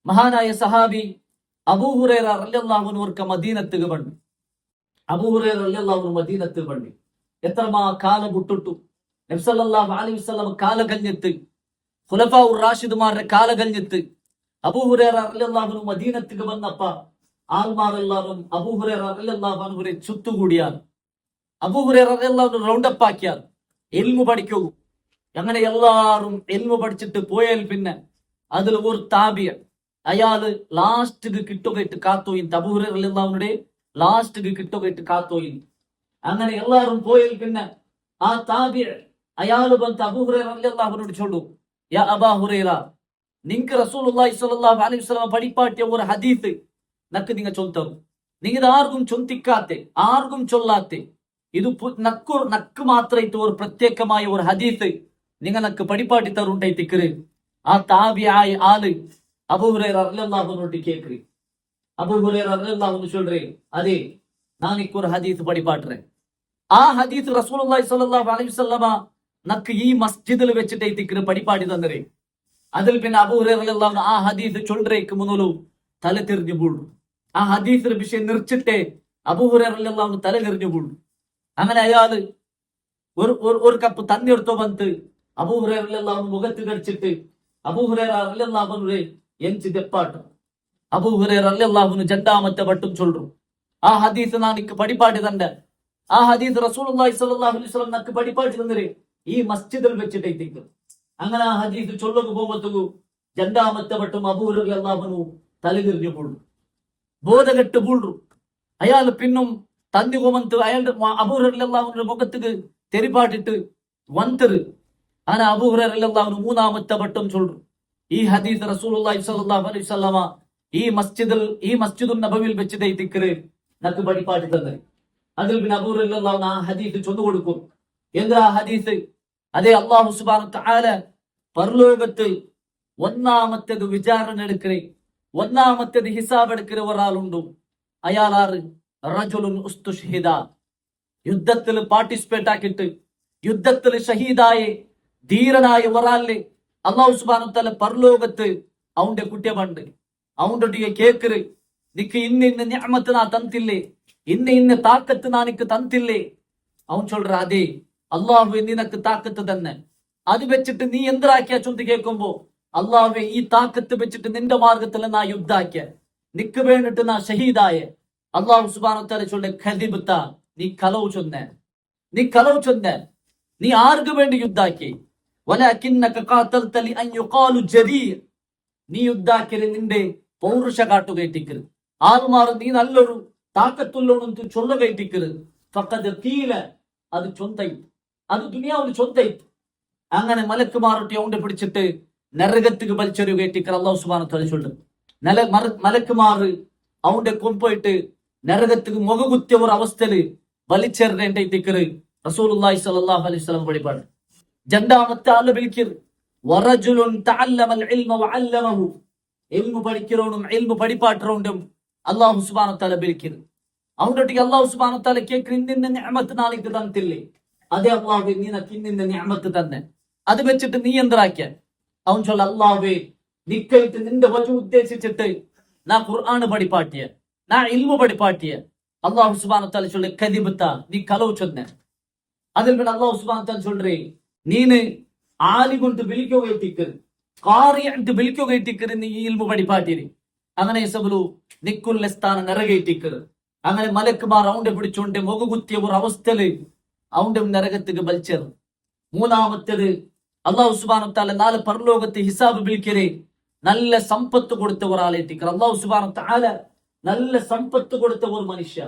മഹാനായ സഹാബി അബൂ ഹുറൈറ റളിയല്ലാഹു അൻഹുർക്ക് മദീനത്തുക വന്നു. അബൂ ഹുറൈറ റളിയല്ലാഹു അൻഹു മദീനത്ത് വന്നു. എത്രമാ കാലം വിട്ടിട്ടു നബി സല്ലല്ലാഹു അലൈഹി വസല്ലം കാല കഴിഞ്ഞിട്ട്, ഖുലഫാഉർ റാഷിദുമാരുടെ കാല കഴിഞ്ഞിട്ട് അബൂ ഹുറൈറ റളിയല്ലാഹു അൻഹു മദീനത്തുക വന്നപ്പ ആൾമാരെല്ലാവരും അബൂ ഹുറൈറ റളിയല്ലാഹു അൻഹുരെ ചുറ്റുകൂടിയാൽ, അബൂ ഹുറൈറ റളിയല്ലാഹു അൻഹു റൗണ്ടപ്പ് ആക്കിയാൽ ഇൽമു പഠിക്കൂ. അങ്ങനെ എല്ലാരും ഇൽമു പഠിച്ചിട്ട് പോയാൽ പിന്നെ അതിൽ ഒരു താബിയ അയാള് ലാസ്റ്റ് കിട്ടുകയിട്ട് കാത്തോയി, അബൂ ഹുറൈറ റളിയല്ലാഹു അൻഹുടെ ലാസ്റ്റ് കിട്ടുകയിട്ട് കാത്തോയി. അങ്ങനെ എല്ലാരും പോയാൽ പിന്നെ ആ താബിയ അയാള് ಬಂತ അബൂ ഹുറൈറ റളിയല്ലാഹു അൻഹുനോട് ചൊല്ലു, യാ അബൂ ഹുറൈറ, നിങ്ങൾക്ക് റസൂലുള്ളാഹി സ്വല്ലല്ലാഹു അലൈഹി വസല്ലം പഠിപ്പാട്ടിയ ഒരു ഹദീസ് നക്ക് നിങ്ങൾ ചൊല്ലും, നിങ്ങൾ ആർക്കും ചൊന്തിക്കാത്തെ ആർക്കും ചൊല്ലാത്തെ, ഇത് നക്ക് മാത്രമായിട്ട് ഒരു പ്രത്യേകമായ ഒരു ഹദീസ് നിങ്ങൾ നക്ക് പഠിപ്പാട്ടി തരുണ്ടായിട്ടിക്കറ്. ആ താബിയായ ആള് അബൂ ഹുറൈറ റളിയല്ലാഹു അൻഹു കേൾക്കറി. അബൂ ഹുറൈറ റളിയല്ലാഹു അൻഹു ചൊല്ലറേ, അതെ நான் ஒரு ஹதீஸ் படிப்பாட்டுறேன். ആ ഹദീസ് റസൂലുള്ളാഹി സ്വല്ലല്ലാഹു അലൈഹി വസല്ലമ നക്ക് ഈ മസ്ജിദിൽ വെച്ചിട്ട് ഇതിക്ക് പഠിപ്പാടി തന്നരേ. അതിൽ പിന്നെ അബൂ ഹുറൈറ റളിയല്ലാഹു അൻഹു ആ ഹദീസ് ചൊല്ലറേക്ക് മുന്നോലു തല തിരിഞ്ഞു വീണു. ആ ഹദീസിന്റെ വിഷയം നിർച്ചിട്ടേ അബൂ ഹുറൈറ റളിയല്ലാഹു അൻഹു തല തിരിഞ്ഞു വീണു. അങ്ങനെ അയാള് ഒരു കപ്പ് തന്നി എടുത്തോ വന്ന് അബൂ ഹുറൈറ റളിയല്ലാഹു അൻഹു മുഖത്ത് കടിച്ചിട്ട് അബൂ ഹുറൈറ റളിയല്ലാഹു അൻഹു എഞ്ചി ദെപ്പാട്ട് അബൂ ഹുറൈറ റളിയല്ലാഹു അൻഹു രണ്ടാമത്തെ വട്ടം ചൊല്ലു, ആ ഹദീസ് നാനിക്ക് പഠിപ്പാടി തന്റെ, ആ ഹദീസ് റസൂലുള്ളാഹി സ്വല്ലല്ലാഹു അലൈഹി വസല്ലം നക്ക് പഠിപ്പാടി തന്നരേ ഈ മസ്ജിദിൽ വെച്ചിട്ടേക്ക്. അങ്ങനെ ആ ഹദീസ് ചൊല്ലുക പോകുമ്പോ രണ്ടാമത്തെ വട്ടം അബൂ ഹുറൈറ റളിയല്ലാഹു അൻഹു തലതിരിഞ്ഞു വീണു, ബോധകെട്ട് വീണു. അയാൾ പിന്നും തന്നി പോമന്ത് അയാളുടെ അബൂ ഹുറൈറ റളിയല്ലാഹു അൻഹുവിന്റെ മുഖത്തേക്ക് തെരിപ്പാട്ടിട്ട് വന്തര്. അങ്ങനെ അബൂ ഹുറൈറ റളിയല്ലാഹു അൻഹു മൂന്നാമത്തെ വട്ടം ചൊല്ലു, ഈ ഹദീസ് റസൂലുള്ളാഹി സ്വല്ലല്ലാഹു അലൈഹി വസല്ലമ ഈ മസ്ജിദുൽ നബവിയിൽ വെച്ചിട്ട് തിക്കറ് നക്ക് പഠിപ്പാട്ടി തന്നെ. അതിൽ പിന്നെ അബൂ ഹുറൈറ റളിയല്ലാഹു അൻഹു ആ ഹദീസ് ചൊന്നു കൊടുക്കും. എന്താ ഹദീസ്? അതേ അല്ലാഹു സുബ്ഹാനഹു വ തആല പരലോകത്തിൽ ഒന്നാമത്തേത് വിചാരണ എടുക്കേ, ഒന്നാമത്തേത് ഹിസാബ് എടുക്കുന്ന ഒരാളുണ്ട്. അയാളാറ്? റജുലുൻ ഉസ്തുഷ്ഹിദ, യുദ്ധത്തിൽ പാർട്ടിസിപ്പേറ്റ് ആക്കിയിട്ട് യുദ്ധത്തിൽ ഷഹീദായ ധീരനായ ഒരാളിനെ അല്ലാഹു സുബ്ഹാനഹു വ തആല പരലോകത്ത് അവന്റെ കുറ്റമുണ്ട്. അവന്റെ കേക്കറ്, നിക്ക് ഇന്ന നിഅമത്ത് നാ തന്നില്ലേ, ഇന്ന താക്കത്ത് നാനിക്ക് തന്നില്ലേ. അവൻ ചൊല്ലറ, അതെ അല്ലാഹുവേ നിനക്ക് താക്കത്ത് തന്നെ, അത് വെച്ചിട്ട് നീ എന്താക്കിയ ചൊന്ത് കേൾക്കുമ്പോ, അല്ലാഹുവേ ഈ താക്കത്ത് വെച്ചിട്ട് നിന്റെ മാർഗത്തിൽ നാ യുദ്ധാക്കിയ, നിക്ക് വേണ്ടിട്ട് നാ ഷഹീദായ അള്ളാഹു സുബ്ഹാനഹു വ തആല ചൊല്ലെ ഖദിബ്ത, നീ കളവ് ചൊന്നെ, നീ കളവ് ചൊന്നെ. നീ ആർക്ക് വേണ്ടി യുദ്ധാക്കി? വലകിന്നക ഖാതൽത ലിഅൻ യുഖാലു ജരീർ, നീ യുദ്ധാക്കിയത് നിന്റെ പൗരുഷ കാട്ടുകയറ്റിക്കരുത്, ആറുമാറ് നീ നല്ലൊരു താക്കത്തുള്ളവണെന്ന് ചൊല്ലുകയറ്റിക്കരുത്. ഫഖദ് ഖീല, അത് ചൊന്തയി, അത് ദുനിയാവിൽ ചൊന്തയി. അങ്ങനെ മലക്കുമാറൊട്ടി അവന്റെ പിടിച്ചിട്ട് നരകത്തിക്ക് വലിച്ചെറിയുകയറ്റിക്കർ അള്ളാഹു സുബ്ഹാനഹു വ തആല ചൊല്ലും. മലക്കുമാറ് അവന്റെ കൊമ്പോയിട്ട് നരകത്തിക്ക് മുഖകുത്തിയ ഒരു അവസ്ഥയില് വലിച്ചെറിയേണ്ടിക്കറ് റസൂലുള്ളാഹി സ്വല്ലല്ലാഹു അലൈഹി വസല്ലം വെളിപാട്. രണ്ടാമത്തെ ആള് വിളിക്കർ വറജുലുൻ തഅല്ലമൽ ഇൽമ വഅല്ലമഹു, ഇൽമു പഠിக்கிறവനും ഇൽമു പഠിപ്പാട്ടറവനും അല്ലാഹു സുബ്ഹാനഹു വ തആല വിളിക്കർ. അവന്റെ അല്ലാഹു സുബ്ഹാനഹു വ തആല കേൾക്കുന്ന നിന്റെ നിഅമത്ത് നാളിക്ക് തന്നില്ലേ, അതേ അല്ലാഹു നിനക്ക് നിന്റെ നിഅമത്ത് തന്നെ, അത് വെച്ചിട്ട് നീ എന്താക്കിയ? അവൻ ചൊല്ല, അല്ലാഹുവേ നിക്കയിട്ട് നിന്റെ വജു ഉദ്ദേശിച്ചിട്ട് നാ ഖുർആന് പഠിപ്പാട്ടിയ, നാ ഇൽമു പഠിപ്പാട്ടിയ. അല്ലാഹു സുബ്ഹാനഹു വ തആല ചൊല്ല കദിബത്ത, നീ കളവ് ചൊന്നെ. അതിൽ പിന്നെ അല്ലാഹു സുബ്ഹാനഹു വ തആല ചൊല്ലേ, നീന് ആലികൊണ്ട് വിളിക്കുകയറ്റിക്കർ, ഖാരിഅത്ത് വിളിക്കുകയറ്റിക്കർ, നീ ഇൽമു പഠിപ്പാട്ടിരി. അങ്ങനെ സബലു നിക്കുള്ള സ്ഥാനം നിറകയറ്റിക്കർ. അങ്ങനെ മലക്കുമാർ അവന്റെ പിടിച്ചോണ്ട് മുഖകുത്തിയ ഒരു അവസ്ഥയില് അവന്റെ നരകത്തിക്ക് വലിച്ചേർ. മൂന്നാമത്തേത് അള്ളാഹു സുബ്ഹാനഹു വ തആല നാളെ പരലോകത്തെ ഹിസാബ് വിളിക്കരെ നല്ല സമ്പത്ത് കൊടുത്ത ഒരാളെത്തിക്കർ. അള്ളാഹു സുബ്ഹാനഹു വ തആല നല്ല സമ്പത്ത് കൊടുത്ത ഒരു മനുഷ്യ,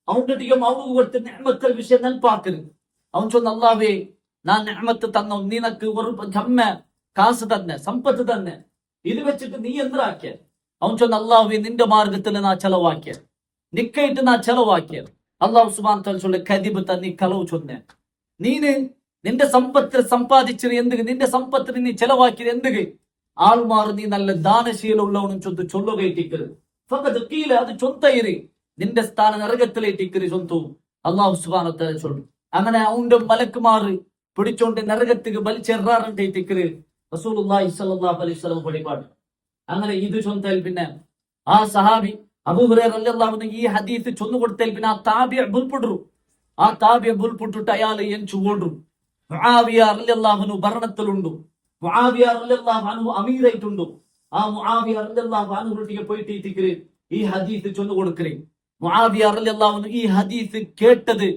അവന്റെ അവർക്ക് കൊടുത്ത നിഅമത്തുൽ വിഷയം നെൽപ്പാക്കരുത്. അവൻ ചൊന്ന, അല്ലാഹുവേ ഞാൻ നിഅമത്ത് തന്നു, നിനക്ക് ഒരു ജമ്മ കാസ് തന്നെ, സമ്പത്ത് തന്നെ, ഇത് വെച്ചിട്ട് നീ എന്താക്കിയ? അവൻ ചൊന്ന, അല്ലാഹുവേ നിന്റെ മാർഗത്തിൽ നാ ചെലവാക്കിയ, നിക്കായിട്ട് നാ ചെലവാക്കിയ. അള്ളാഹു സുബ്ഹാനഹു വ തആല ചൊല്ല കദിബത്ത, നീ കളവ് ചൊന്നെ. നീന് നിന്റെ സമ്പത്തിൽ സമ്പാദിച്ചത് എന്തുക, നിന്റെ സമ്പത്തിന് നീ ചെലവാക്കിയത് എന്തുക? ആൾമാർ നീ നല്ല ദാനശീലമുള്ളവനും ചൊല്ലുകയറ്റിക്കരുത്. ഫഖദ് ഖീല, അത് ചൊന്തയിരി, നിന്റെ സ്ഥാനം നരകത്തിലേറ്റിക്കരി ചൊന്തു. അള്ളാഹു സുബ്ഹാനഹു വ തആല ചൊല്ലും. അങ്ങനെ അവന്റെ മലക്കുമാർ പിടിച്ചോണ്ട് നരകത്തിക്ക് വലിച്ചെറാറിട്ടേറ്റിക്കര് റസൂലുള്ളാഹി സ്വല്ലല്ലാഹു അലൈഹി വസല്ലം വെളിപാട്. അങ്ങനെ ഇത് ചൊന്തയിൽ പിന്നെ ആ സഹാബി അബൂ ഹുറൈറ റളിയല്ലാഹു അൻഹു ഈ ഹദീസ് ചൊന്നു കൊടുത്തൽ പിന്നെ ആ താബിഅ ബുൽപുട്രു, ആ താബിഅ ബുൽപുട്ടിട്ട് അയാൾ എൻചു ഓടും. മുആവിയ റളിയല്ലാഹു അൻഹു ഭരണത്തിലുണ്ട്, മുആവിയ റളിയല്ലാഹു അൻഹു അമീറായിട്ടുണ്ട്. ആ മുആവിയ റളിയല്ലാഹു അൻഹുവിലേക്ക് പോയിട്ട് ഇത്തിക്കര് ഈ ഹദീസ് ചൊന്നു കൊടുക്കര്. മുആവിയ റളിയല്ലാഹു അൻഹു ഈ ഹദീസ് കേട്ടത്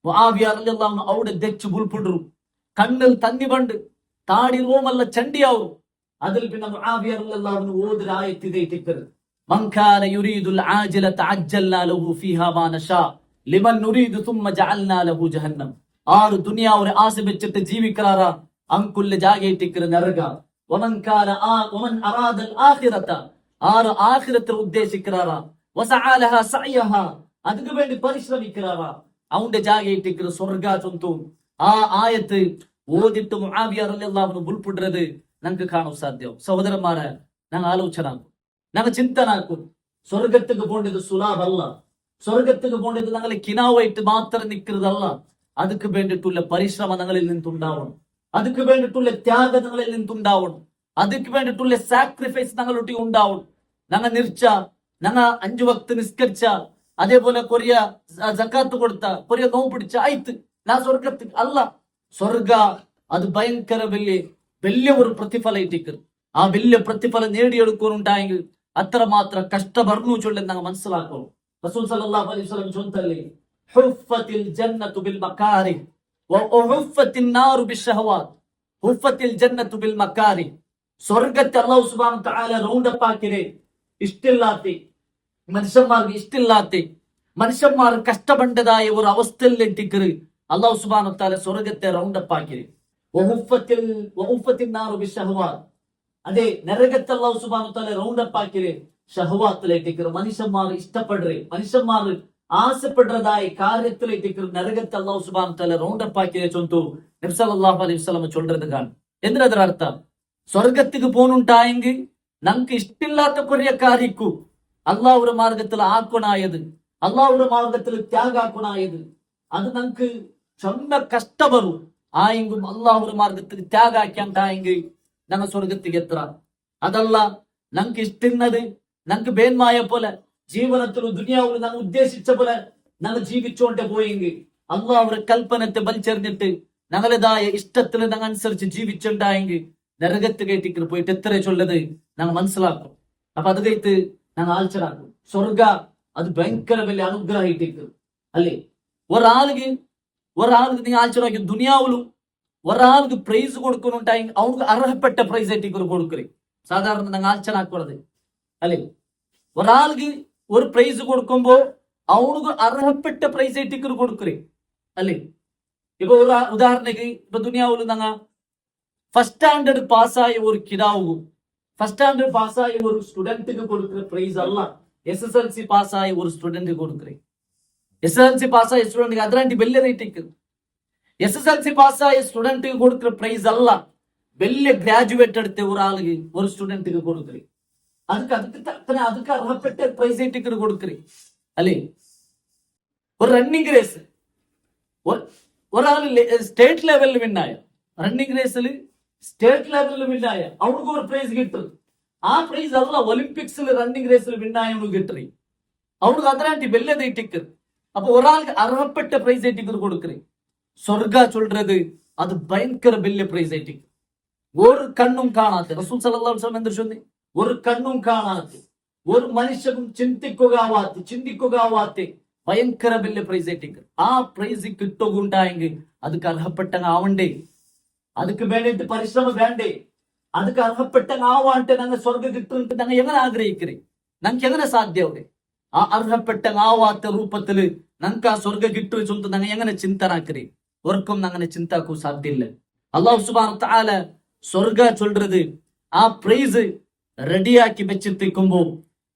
മുആവിയ റളിയല്ലാഹു അൻഹു അവിടെ ദച്ചു ബുൽപുട്രു, കണ്ണിൽ തന്നി പണ്ട് താടി റോമല്ല ചണ്ടിയാവും. അതിൽ പിന്നെ മുആവിയ റളിയല്ലാഹു അൻഹു ഓതിയ ആയത്ത് ഇതേറ്റിക്കര്, മൻ കാന യുരീദുൽ ആജിലത അജ്ജൽനാ ലഹു ഫീഹാ മാ നശാ ലിമൻ നുരീദു സുമ്മ ജഅൽനാ ലഹു ജഹന്നം. ആറ് ദുനിയാവിനെ ആശ വെച്ചിട്ട് ജീവിക്കറാറ അങ്കുല്ല ജാഗേറ്റിക്കര് നരക. വമൻ അറാദൽ ആഖിറത, ആറ് ആഖിറത്തെ ഉദ്ദേശിക്കറാറ വസഅ ലഹാ സഅയഹാ, അതിനു വേണ്ടി പരിശ്രമിക്കറാറ അവന്റെ ജാഗേറ്റിക്കര് സ്വർഗ ചൊന്തു. ആ ആയത്ത് ഓതിട്ട് മുആവിയ റളിയല്ലാഹു അൻഹു ബുൽപുട്രത് നമുക്ക് കാണാൻ സാധ്യം. സഹോദരന്മാരെ, ഞങ്ങൾ ആലോചനാക്കും, ഞങ്ങൾ ചിന്തനാക്കും. സ്വർഗത്തേക്ക് പോകേണ്ടത് സുലാഭല്ല, സ്വർഗത്തേക്ക് പോകേണ്ടത് ഞങ്ങളെ കിനാവായിട്ട് മാത്രം നിൽക്കുന്നതല്ല. അതുക്ക് വേണ്ടിയിട്ടുള്ള പരിശ്രമം ഞങ്ങളിൽ നിന്നുണ്ടാവണം, അതുക്ക് വേണ്ടിയിട്ടുള്ള ത്യാഗം ഞങ്ങളിൽ നിന്നുണ്ടാവണം, അതുക്ക് വേണ്ടിയിട്ടുള്ള സാക്രിഫൈസ് ഞങ്ങളുടെ ഉണ്ടാവണം. ഞങ്ങൾ നിർച്ച, ഞങ്ങൾ 5 വക്ത് നിസ്കരിച്ച, അതേപോലെ കൊറിയ സക്കാത്ത് കൊടുത്ത, കൊറിയ നോമ്പ് പിടിച്ച ആയിത്ത് ഞാൻ സ്വർഗത്തിൽ അല്ല. സ്വർഗ അത് ഭയങ്കര വലിയ ഒരു പ്രതിഫലം ഇട്ടിക്കർ. ആ വലിയ പ്രതിഫലം നേടിയെടുക്കാനുണ്ടായെങ്കിൽ അത്രമാത്രം കഷ്ടപ്പെടുന്നു ചൊല്ലി ഞങ്ങൾ മനസ്സിലാക്കണം. റസൂൽ സല്ലല്ലാഹു അലൈഹി വസല്ലം ചൊല്ലി, ഹുഫത്തിൽ ജന്നത്തു ബിൽ മകാരിഹ് വഉഫത്തിൽ നാറു ബിശ്ശഹവാത്ത്. ഹുഫത്തിൽ ജന്നത്തു ബിൽ മകാരിഹ്, സ്വർഗ്ഗത്തെ അല്ലാഹു സുബ്ഹാനഹു വ തആല റൗണ്ട് അപ്പ് ആക്കിരെ. ഇഷ്ടമില്ലാത്ത മനുഷ്യന്മാർക്ക് ഇഷ്ടമില്ലാത്ത മനുഷ്യന്മാർ കഷ്ടപ്പെട്ടതായ ഒരു അവസ്ഥയിൽ എത്തിക്കറ് അല്ലാഹു സുബ്ഹാനഹു വ തആല സ്വർഗ്ഗത്തെ റൗണ്ട് അപ്പ് ആക്കിരെ. വഉഫത്തിൽ നാറു ബിശ്ശഹവാത്ത്, അതെ നരകത്തെ അല്ലാഹു സുബ്ഹാനഹു വ തആല റൗണ്ട് അപ്പ് ആക്കിരെ ഷഹവാത്തിലേറ്റിക്കറ്. മനുഷ്യന്മാർ ഇഷ്ടപ്പെടുറേ, മനുഷ്യന്മാർ ആശപ്പെടുന്നതായ കാര്യത്തിലേറ്റിക്കറ് നരകത്തെ അല്ലാഹു സുബ്ഹാനഹു വ തആല റൗണ്ട് അപ്പ് ആക്കിരെ ചൊന്തു നബി സല്ലല്ലാഹു അലൈഹി വസല്ലം ചൊല്ലறது കാണും. എന്തിനದ್ರ ಅರ್ಥ? സ്വർഗത്തിക്ക് പോണുണ്ടായെങ്കിൽ നമുക്ക് ഇഷ്ടമില്ലാത്ത കുറേ കാര്യക്കു അള്ളാഹുവിന്റെ മാർഗത്തിൽ ആക്കുണായത്, അള്ളാഹുവിന്റെ മാർഗത്തിൽ ത്യാഗാക്കുണായത്, അത് നമുക്ക് ചൊന്ന കഷ്ടപറും ആയെങ്കിലും അള്ളാഹുവിന്റെ മാർഗത്തിൽ ത്യാഗാക്കാണ്ടായെങ്കിൽ ഞങ്ങൾ സ്വർഗത്തിക്ക് എത്ര. അതല്ല ഞങ്ങൾക്ക് ഇഷ്ടന്നത് ഞങ്ങൾക്ക് ബേന്മായ പോലെ ജീവനത്തിലും ദുനിയാവിലും ഞങ്ങൾ ഉദ്ദേശിച്ച പോലെ ഞങ്ങൾ ജീവിച്ചോണ്ടേ പോയെങ്കിൽ അള്ളാഹുവിന്റെ കൽപ്പനത്തെ വലിച്ചെറിഞ്ഞിട്ട് ഞങ്ങളുടേതായ ഇഷ്ടത്തിന് ഞങ്ങൾ അനുസരിച്ച് ജീവിച്ചുണ്ടായെങ്കിൽ നരകത്ത് കയറ്റിക്ക് പോയിട്ട് എത്ര ചൊല്ലത് ഞങ്ങൾ മനസ്സിലാക്കും. അപ്പൊ അത് കഴിത്ത് ഞങ്ങൾ ആലോചനാക്കും സ്വർഗ അത് ഭയങ്കര വലിയ അനുഗ്രഹിട്ടിരിക്കും അല്ലേ. ഒരാൾക്ക് നീ ആലോചന ദുനിയാവിലും ഒരാൾക്ക് പ്രൈസ് കൊടുക്കുന്നുണ്ടായി അവർക്ക് അർഹപ്പെട്ട പ്രൈസ് ആയിട്ട് കൊടുക്കേ. സാധാരണ ഞങ്ങൾ ആലോചനാക്കുന്നത് അല്ലേ, ഒരാൾക്ക് ഒരു പ്രൈസ് കൊടുക്കുമ്പോ അവർക്ക് അർഹപ്പെട്ട പ്രൈസ് ആയിട്ട് കൊടുക്കേ അല്ലേ. ഇപ്പൊ ഒരു ഉദാഹരണക്ക് ഇപ്പൊ ദുനിയാവിൽ ഞങ്ങൾ ഫസ്റ്റ് സ്റ്റാൻഡേർഡ് പാസ്സായ ഒരു കിടാവും ഫസ്റ്റ് സ്റ്റാൻഡേർഡ് പാസ്സായ ഒരു സ്റ്റുഡന്റിന് കൊടുക്കുന്ന പ്രൈസ് അല്ല SSLC പാസ്സായ ഒരു സ്റ്റുഡന്റ് കൊടുക്കേ. SSLC പാസ്സായ സ്റ്റുഡന്റ് അതിലാണ്ടി വലിയ റേറ്റിക്ക്. SSLC പാസ്സായ സ്റ്റുഡന്റ് കൊടുക്കുന്ന പ്രൈസ് അല്ല വലിയ ഗ്രാജുവേറ്റ് എടുത്ത ഒരാൾക്ക് ഒരു സ്റ്റുഡന്റിന് കൊടുക്കേ. அதுக்கு அர்ஹப்பட்ட பிரைஸ் ஐட்டுக்கு கொடுக்கறே അല്ലേ. ഒരു റണ്ണിംഗ് റേസ് ഒരാൾ സ്റ്റേറ്റ് ലെവലിൽ വിന്നായ റണ്ണിംഗ് റേസിൽ സ്റ്റേറ്റ് ലെവലിൽ വിന്നായ അവർക്ക് ഒരു പ്രൈസ് കിട്ടും. ആ പ്രൈസ് അല്ല ഒളിമ്പിക്സിൽ റണ്ണിംഗ് റേസിൽ വിന്നായ കിട്ടേ. അവർക്ക് അതിനാണ്ടി വെല്ലത് ஐட்டுக்கு. அப்போ ഒരാൾക്ക് അർഹപ്പെട്ട പ്രൈസ് ஐட்டுக்கு കൊടുക്കறே. സ്വർഗ சொல்றது அது பயங்கர വലിയ പ്രൈസ് ஐட்டுக்கு. ഒരു കണ്ണും കാണാത്ത റസൂൽ സല്ലല്ലാഹു അലൈഹി വസല്ലം എന്ത് ചൊല്ലി, ഒരു കണ്ണും കാണാത്ത ഒരു മനുഷ്യനും ചിന്തിക്കുകയാവാത്ത ഭയങ്കര വലിയ പ്രൈസ് ஐட்டுக்கு. ആ പ്രൈസ് കിട്ടുകയുണ്ടായെങ്കിൽ அதுக்கு അർഹപ്പെട്ട ആവണ്ടേ, அதுக்கு വേണ്ടിയിട്ട് പരിശ്രമം വേണ്ടേ, அதுக்கு അർഹപ്പെട്ട ആവാണ്ട് ഞങ്ങൾ സ്വർഗം കിട്ടുന്നുണ്ട് ഞങ്ങൾ എങ്ങനെ ആഗ്രഹിക്കേ, ഞങ്ങൾക്ക് എങ്ങനെ സാധ്യവിടെ. ആ അർഹപ്പെട്ട ആവാത്ത രൂപത്തില് ഞങ്ങൾക്ക് ആ സ്വർഗം കിട്ടും ചൊല്ലിട്ട് ഞങ്ങൾ എങ്ങനെ ചിന്തനാക്കേ. ഒർക്കും അങ്ങനെ ചിന്താക്കൂ സാധ്യമില്ല. അല്ലാഹു സുബ്ഹാനഹു വ തആല സ്വർഗ ചൊല്றது ആ പ്രൈസ് റെഡിയാക്കി വെച്ചിരിക്കുമ്പോ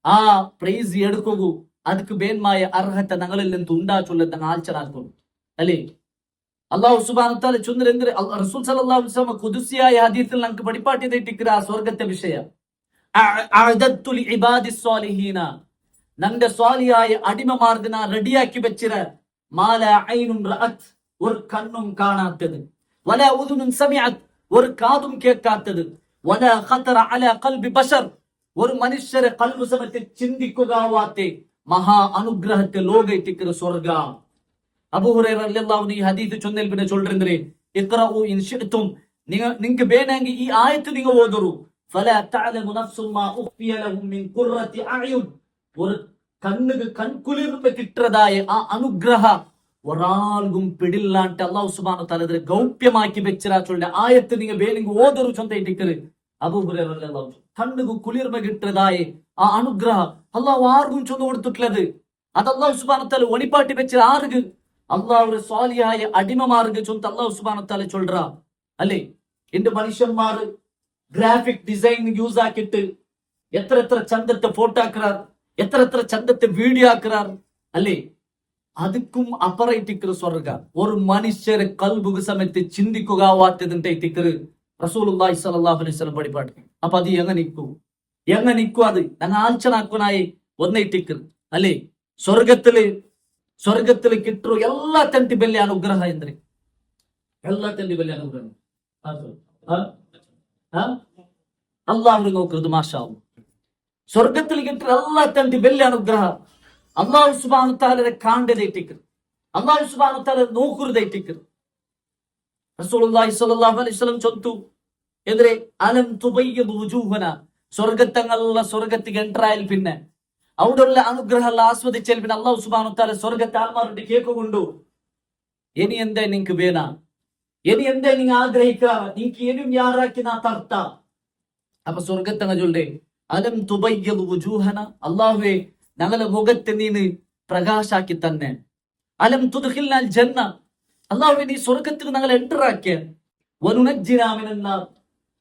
ആ പ്രൈസ് എടുക്കുക அதுக்கு വേന്മായ അർഹത ഞങ്ങളിൽ നിന്ന് ഉണ്ടാ ചൊല്ലത് ഞങ്ങൾ ആലോചനാക്കുന്നു അല്ലേ. അല്ലാഹു സുബ്ഹാനഹു വ തആല ചൊല്ലുന്നത് റസൂൽ സല്ലല്ലാഹു അലൈഹി വസല്ലം ഖുദ്സിയായ ഹദീസിൽ നമുക്ക് പഠിപ്പാട്ടി തെറ്റിക്കുന്ന ആ സ്വർഗത്തെ വിഷയം അഅദത്തു ലിഇബാദി സ്വാലിഹീന, നമ്മുടെ സ്വാലിഹായ അടിമമാർക്ക് ഞാൻ റെഡിയാക്കി വെച്ചിര മാല ഐനുൻ റഅത്, ഒരു കണ്ണും കാണാത്തത്, വല ഉദുനുൻ സമിഅത്, ഒരു കാതും കേൾക്കാത്തത്, വല ഖതറ അലാ ഖൽബി ബശർ, ഒരു മനുഷ്യരെ ഖൽബ് സമയത്ത് ചിന്തിക്കുകയാവാത്ത മഹാ അനുഗ്രഹത്തെ ലോകയിട്ടിക്കുന്ന സ്വർഗ. അബൂ ഹുറൈറ റളിയല്ലാഹു അൻഹു ഈ ഹദീസ് ചൊന്നൽ പിന്നെ ചൊല്ലുന്നേ, ഇഖ്റഉ ഇൻ ശിഅ്തും, നിങ്ങൾക്ക് വേണമെങ്കിൽ ഈ ആയത്ത് നിങ്ങൾ ഓതൂ. ഫലാ തഅലമു നഫ്സും മാ ഉഖ്ഫിയ ലഹും മിൻ ഖുർറത്തി അഅയുൻ, ഒരു കണ്ണുക്ക് കൺകുളിർമ കിട്ടതായ ആ അനുഗ്രഹ ഒരാൾക്കും പിടില്ലാണ്ട് അല്ലാഹു സുബ്ഹാനഹു വ തആല ഇതിനെ ഗൗപ്യമാക്കി വെച്ചിരാ ചൊല്ല ആയത്ത് നിങ്ങൾ വേണമെങ്കിൽ ഓതൂ ചൊന്തയിട്ടിക്കല്. അബൂ ഹുറൈറ റളിയല്ലാഹു അൻഹു കണ്ണുക്ക് കുളിർമ കിട്ടതായ ആ അനുഗ്രഹ അല്ലാഹു ആർക്കും ചൊന്നു കൊടുത്തിട്ടുള്ളത്. അത് അല്ലാഹു സുബ്ഹാനഹു വ തആല ഒളിപ്പാട്ടി വെച്ച ആർക്ക് അല്ലാഹുവിന്റെ സ്വാലിഹായ അടിമമാർക്ക് ചൊന്ന് അല്ലാഹു സുബ്ഹാനഹു വ തആല ചൊല്ലറാ അല്ലേ. എന്റെ മനുഷ്യന്മാർ ഗ്രാഫിക് ഡിസൈൻ യൂസ് ആക്കിയിട്ട് എത്ര ചന്തത്തെ ഫോട്ടോ ആക്കാർ, എത്ര ചന്തത്തെ വീഡിയോ ആക്കാർ അല്ലേ. അതുക്കും അപ്പറയിട്ടിക്കർ സ്വർഗ ഒരു മനുഷ്യരെ കൽബുക സമയത്ത് ചിന്തിക്കുകയാവാത്തതിന്റെ റസൂലുള്ളാഹി സ്വല്ലല്ലാഹു അലൈഹി വസല്ലം പഠിപ്പാട്ട്. അപ്പൊ അത് എങ്ങനെ നിൽക്കും അത് ഞങ്ങൾ ആലോചനാക്കുനായി ഒന്നേറ്റിക്കർ അല്ലേ. സ്വർഗത്തില് കിട്ടും എല്ലാ തന്റെ വലിയ അനുഗ്രഹ എന്തിന്, എല്ലാ തന്റെ വലിയ അനുഗ്രഹം അള്ളാഹു നോക്കുന്നത് മാഷാ. സ്വർഗത്തിൽ കിട്ടും എല്ലാ തന്റെ വലിയ അനുഗ്രഹ അല്ലാഹു സുബ്ഹാനഹു വ തആല കാണ്ടതേറ്റിക്കർ, അല്ലാഹു സുബ്ഹാനഹു വ തആല നോക്കുന്നതേറ്റിക്കർ. റസൂലുള്ളാഹി സ്വല്ലല്ലാഹു അലൈഹി വസല്ലം ചൊല്ലുന്നു എതിരെ അലം തുബയ്യിദു വുജൂഹന, സ്വർഗത്തിക്ക് എൻട്രായാൽ പിന്നെ അവിടെയുള്ള അനുഗ്രഹം ആസ്വദിച്ചാൽ പിന്നെ അല്ലാഹു സുബ്ഹാനഹു വ തആല സ്വർഗത്തെ ആൾമാരുടെ കേൾക്കൊണ്ടു ഇനി എന്താ നിങ്ങൾക്ക് വേണ, ഇനി എന്താ നിങ്ങൾ ആഗ്രഹിക്കുക, നിങ്ങൾക്ക് ഇനിയും യാറാക്കി നാ തർത്ത. അപ്പൊ സ്വർഗത്തങ്ങ ചൊല്ലേ അലം തുബയ്യിദു വുജൂഹന, അല്ലാഹുവേ ഞങ്ങളെ മുഖത്തെ നീന് പ്രകാശാക്കി തന്നെ. അലം തുദ്ഖിൽനൽ ജന്ന, അല്ലാഹുവേ നീ സ്വർഗത്തിൽ ഞങ്ങളെ എൻട്രാക്കിയ. വനുനജ്ജിനാ മിനന്നാർ,